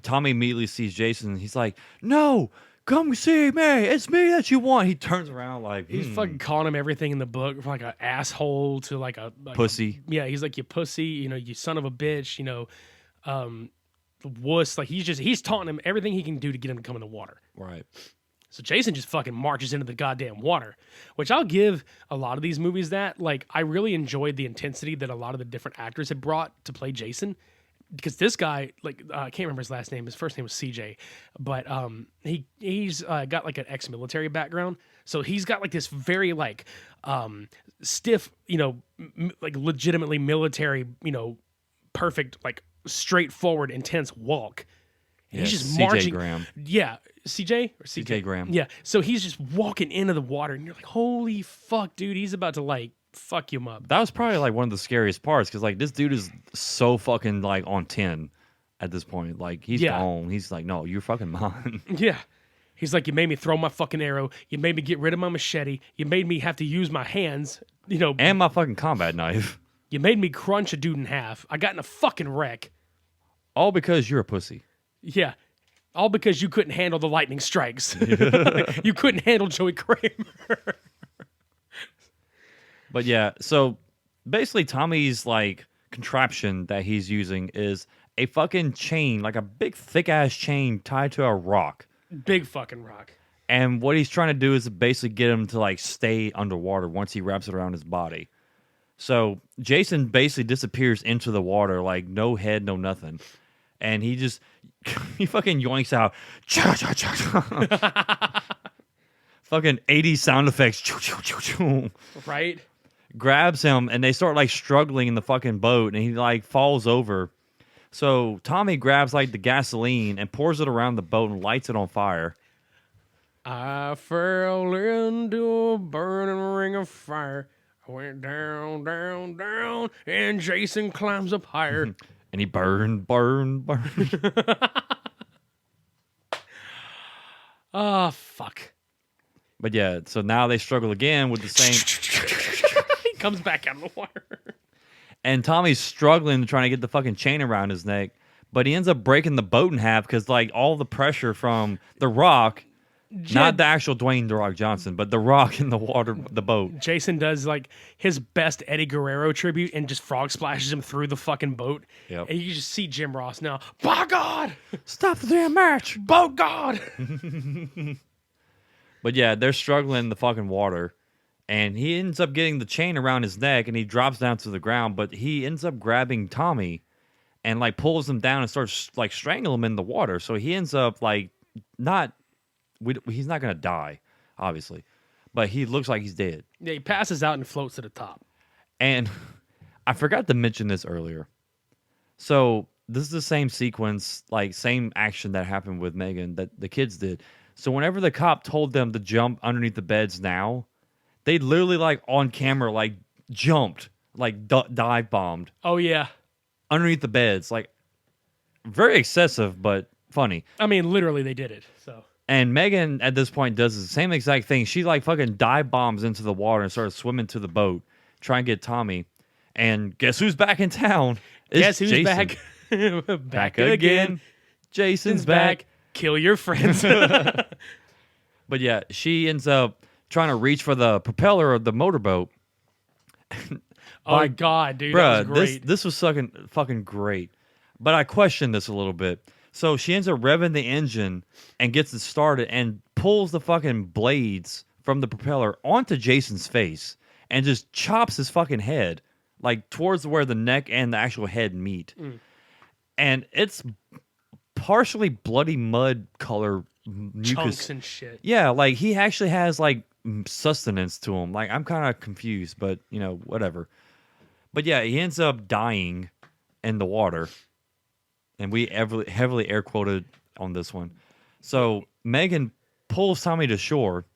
Tommy immediately sees Jason. He's like, no, come see me. It's me that you want. He turns around like... He's fucking calling him everything in the book, from like an asshole to like a... pussy. Yeah, he's like, you pussy, you know, you son of a bitch, you know, wuss. Like, he's taunting him everything he can do to get him to come in the water. Right. So Jason just fucking marches into the goddamn water, which I'll give a lot of these movies that. Like, I really enjoyed the intensity that a lot of the different actors had brought to play Jason. Because this guy, like, I can't remember his last name. His first name was CJ, but he's got like an ex-military background, so he's got like this very like stiff, you know, like legitimately military, you know, perfect, like straightforward, intense walk. And he's just marching. Graham. Yeah, CJ or CJ Graham. Yeah, so he's just walking into the water, and you're like, holy fuck, dude, he's about to like fuck you up. That was probably like one of the scariest parts because like this dude is so fucking like on 10 at this point. Like he's gone. He's like, no, you're fucking mine. Yeah. He's like, you made me throw my fucking arrow. You made me get rid of my machete. You made me have to use my hands, you know. And my fucking combat knife. You made me crunch a dude in half. I got in a fucking wreck. All because you're a pussy. Yeah. All because you couldn't handle the lightning strikes. You couldn't handle Joey Kramer. But yeah, so basically Tommy's like contraption that he's using is a fucking chain, like a big thick ass chain tied to a rock. Big fucking rock. And what he's trying to do is basically get him to like stay underwater once he wraps it around his body. So Jason basically disappears into the water, like no head, no nothing. And he just, he fucking yoinks out. Cha, cha, cha, cha. Fucking 80 sound effects. Right? Grabs him and they start like struggling in the fucking boat and he like falls over. So Tommy grabs like the gasoline and pours it around the boat and lights it on fire. I fell into a burning ring of fire. I went down, down, down, and Jason climbs up higher. And he burned. Oh, fuck. But yeah, so now they struggle again with the same. He comes back out of the water. And Tommy's struggling trying to get the fucking chain around his neck. But he ends up breaking the boat in half because like all the pressure from The Rock, not the actual Dwayne The Rock Johnson, but The Rock in the water, the boat. Jason does like his best Eddie Guerrero tribute and just frog splashes him through the fucking boat. Yep. And you just see Jim Ross now. By God! Stop the damn match! Boat God! But yeah, they're struggling in the fucking water. And he ends up getting the chain around his neck and he drops down to the ground. But he ends up grabbing Tommy and like pulls him down and starts like strangling him in the water. So he ends up like he's not going to die, obviously. But he looks like he's dead. Yeah, he passes out and floats to the top. And I forgot to mention this earlier. So this is the same sequence, like same action that happened with Megan that the kids did. So whenever the cop told them to jump underneath the beds now, they literally like on camera like jumped, like dive bombed. Oh yeah, underneath the beds, like very excessive but funny. I mean, literally they did it. So. And Megan at this point does the same exact thing. She like fucking dive bombs into the water and starts swimming to the boat, trying to get Tommy. And guess who's back in town? Guess who's Jason. back? back again. Jason's back. Kill your friends. But yeah, she ends up trying to reach for the propeller of the motorboat. Oh my God, dude, bruh, that was great. This was fucking great. But I questioned this a little bit. So she ends up revving the engine and gets it started and pulls the fucking blades from the propeller onto Jason's face and just chops his fucking head, like towards where the neck and the actual head meet. And it's partially bloody mud color mucus. Chunks and shit. Yeah, like he actually has like sustenance to him. Like I'm kind of confused, but you know, whatever. But yeah, he ends up dying in the water. And we heavily air quoted on this one. So Megan pulls Tommy to shore,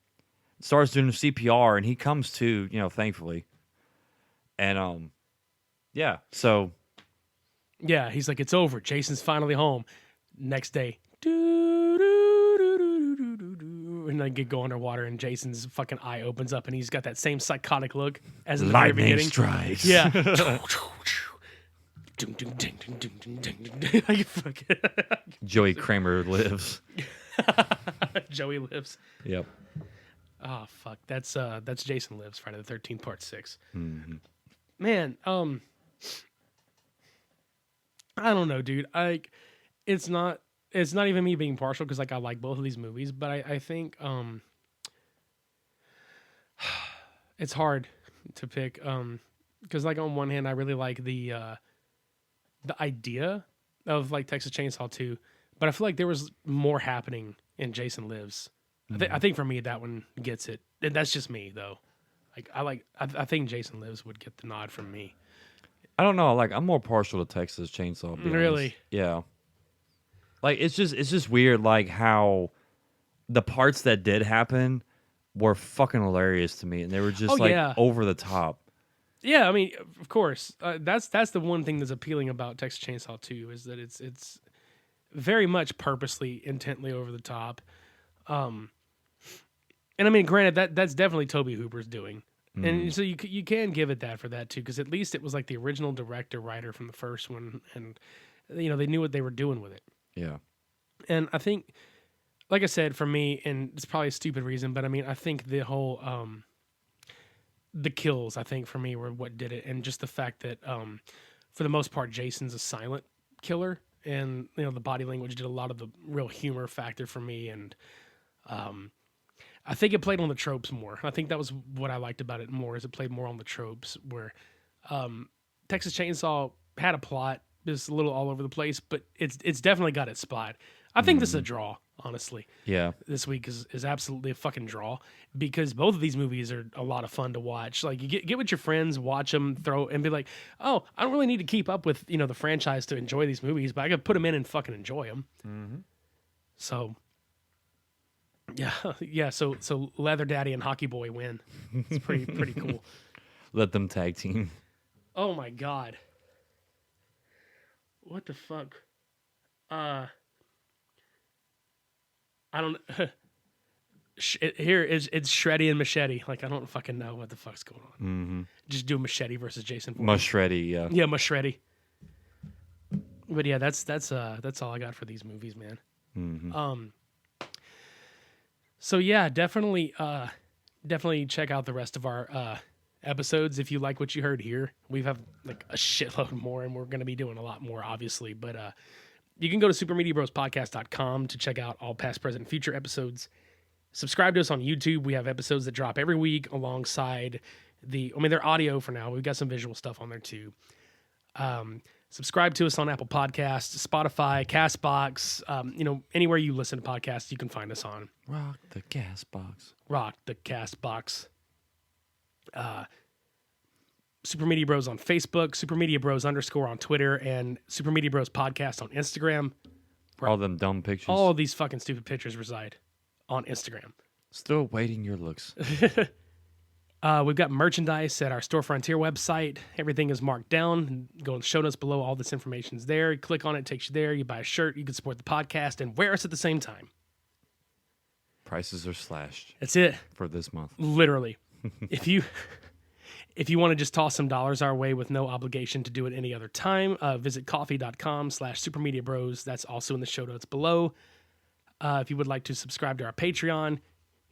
starts doing CPR, and he comes to, you know, thankfully. And yeah, so yeah, he's like, it's over. Jason's finally home. Next day, and then go underwater, and Jason's fucking eye opens up, and he's got that same psychotic look as in the very beginning. Strikes. Yeah. Joey Kramer lives. Joey lives. Yep. Oh fuck, that's Jason Lives, Friday the 13th, Part 6. Mm-hmm. Man, I don't know, dude. It's not even me being partial because like I like both of these movies, but I think it's hard to pick because like on one hand I really like the idea of like Texas Chainsaw 2, but I feel like there was more happening in Jason Lives. I think for me that one gets it, and that's just me though. I think Jason Lives would get the nod from me. I don't know. Like I'm more partial to Texas Chainsaw. To be really? Honest. Yeah. Like it's just weird. Like how the parts that did happen were fucking hilarious to me, and they were just over the top. Yeah, I mean, of course, that's the one thing that's appealing about Texas Chainsaw 2 is that it's very much purposely, intently over the top. And I mean, granted, that's definitely Tobe Hooper's doing, and so you can give it that for that too, because at least it was like the original director writer from the first one, and you know they knew what they were doing with it. Yeah, and I think, like I said, for me, and it's probably a stupid reason, but I mean, I think the whole the kills, I think for me were what did it, and just the fact that for the most part Jason's a silent killer, and you know the body language did a lot of the real humor factor for me, and I think it played on the tropes more. I think that was what I liked about it more, is it played more on the tropes, where Texas Chainsaw had a plot, just a little all over the place, but it's definitely got its spot. I think this is a draw, honestly. Yeah. This week is absolutely a fucking draw, because both of these movies are a lot of fun to watch. Like, you get with your friends, watch them, and be like, oh, I don't really need to keep up with, the franchise to enjoy these movies, but I could put them in and fucking enjoy them. Mm-hmm. So, yeah. So Leather Daddy and Hockey Boy win. It's pretty cool. Let them tag team. Oh my God. What the fuck? I don't. Here it's Shreddy and Machete. Like, I don't fucking know what the fuck's going on. Mm-hmm. Just do Machete versus Jason Voorhees. Machete, yeah. Yeah, Machete. But yeah, that's all I got for these movies, man. Mm-hmm. So yeah, definitely check out the rest of our episodes if you like what you heard here. We have like a shitload more, and we're going to be doing a lot more, obviously. But you can go to supermediabrospodcast.com to check out all past, present, and future episodes. Subscribe to us on YouTube. We have episodes that drop every week alongside they're audio for now. We've got some visual stuff on there too. Subscribe to us on Apple Podcasts, Spotify, CastBox, anywhere you listen to podcasts, you can find us on. Rock the CastBox. Rock the CastBox. Super Media Bros on Facebook, Super Media Bros _ on Twitter, and Super Media Bros Podcast on Instagram. All them dumb pictures. All of these fucking stupid pictures reside on Instagram. Still waiting your looks. We've got merchandise at our Store Frontier website. Everything is marked down. Go in the show notes below. All this information's there. You click on it, takes you there. You buy a shirt. You can support the podcast and wear us at the same time. Prices are slashed. That's it. For this month. Literally. If you want to just toss some dollars our way with no obligation to do it any other time, visit coffee.com/supermediabros. That's also in the show notes below. If you would like to subscribe to our Patreon,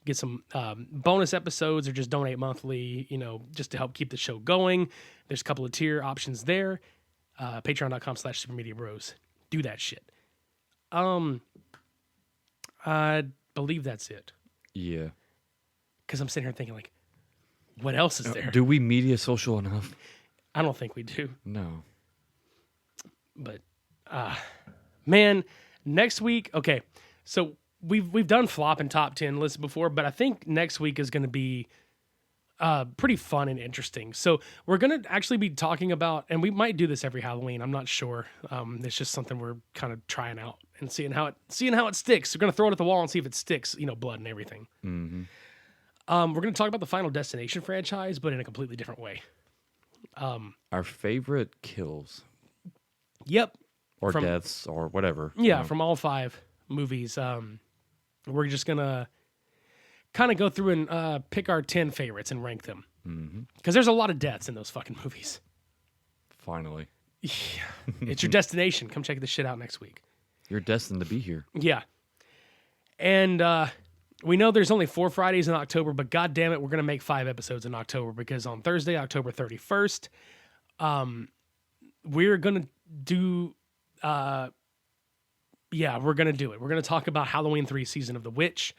get some bonus episodes, or just donate monthly, just to help keep the show going, there's a couple of tier options there. Patreon.com/supermediabros. Do that shit. I believe that's it. Yeah. Because I'm sitting here thinking, like, what else is there? Do we media social enough? I don't think we do. No. But, man, next week, okay, so we've done flop and top 10 lists before, but I think next week is going to be pretty fun and interesting. So we're going to actually be talking about, and we might do this every Halloween, I'm not sure. It's just something we're kind of trying out and seeing how it sticks. We're going to throw it at the wall and see if it sticks, blood and everything. Mm-hmm. We're going to talk about the Final Destination franchise, but in a completely different way. Our favorite kills. Yep. Or deaths or whatever. Yeah, from all 5 movies. We're just going to kind of go through and pick our 10 favorites and rank them. Because there's a lot of deaths in those fucking movies. Finally. Yeah. It's your destination. Come check this shit out next week. You're destined to be here. Yeah. And we know there's only 4 Fridays in October, but God damn it, we're going to make 5 episodes in October, because on Thursday, October 31st, we're going to do... we're going to do it. We're going to talk about Halloween 3 Season of the Witch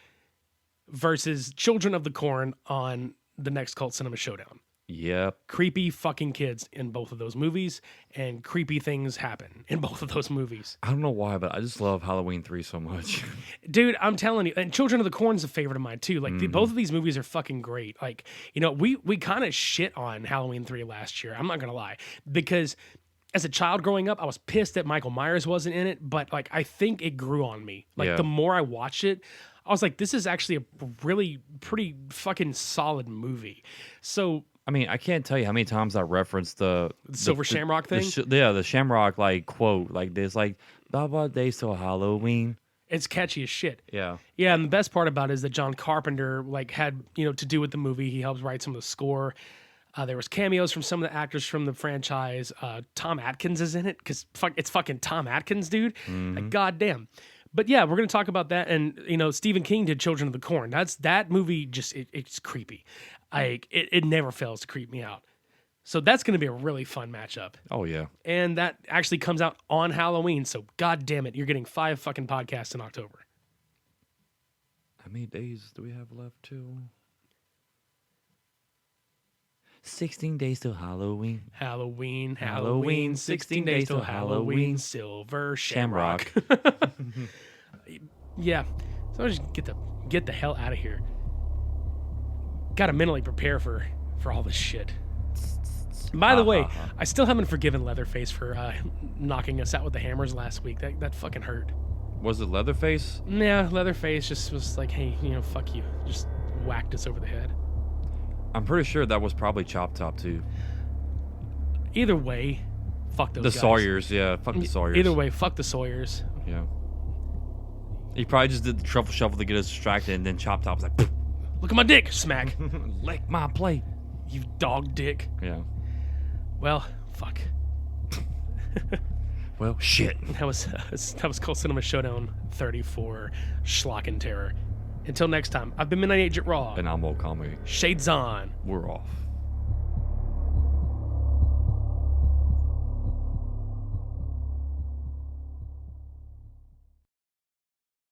versus Children of the Corn on the next Cult Cinema Showdown. Yep. Creepy fucking kids in both of those movies, and creepy things happen in both of those movies. I don't know why, but I just love Halloween 3 so much. Dude, I'm telling you, and Children of the Corn's a favorite of mine too. Like, both of these movies are fucking great. Like, we kind of shit on Halloween 3 last year. I'm not going to lie, because as a child growing up, I was pissed that Michael Myers wasn't in it, but like, I think it grew on me. Like, the more I watched it, I was like, this is actually a really pretty fucking solid movie. So, I mean, I can't tell you how many times I referenced the Silver Shamrock thing. The Shamrock like quote, like this, like "Baba Days Till Halloween." It's catchy as shit. Yeah, yeah. And the best part about it is that John Carpenter had to do with the movie. He helped write some of the score. There was cameos from some of the actors from the franchise. Tom Atkins is in it because it's fucking Tom Atkins, dude. Like, goddamn. But yeah, we're gonna talk about that. And Stephen King did Children of the Corn. That movie. Just it's creepy. It never fails to creep me out. So that's gonna be a really fun matchup. Oh yeah. And that actually comes out on Halloween. So god damn it, you're getting 5 fucking podcasts in October. How many days do we have left till? 16 days till Halloween. Halloween, 16 days till Halloween, Silver Shamrock. Yeah, so I just get the hell out of here. Gotta mentally prepare for all this shit. By the way, I still haven't forgiven Leatherface for knocking us out with the hammers last week. That fucking hurt. Was it Leatherface? Yeah, Leatherface just was like, hey, fuck you. Just whacked us over the head. I'm pretty sure that was probably Chop Top too. Either way, fuck those guys. The Sawyers, yeah. Fuck the Sawyers. Either way, fuck the Sawyers. Yeah. He probably just did the truffle shuffle to get us distracted, and then Chop Top was like, look at my dick, smack. lick my plate. You dog dick. Yeah. Well, fuck. Well, shit. That was Cult Cinema Showdown 34, Schlock and Terror. Until next time, I've been Midnight Agent Raw. And I'm Okami. Shades on. We're off.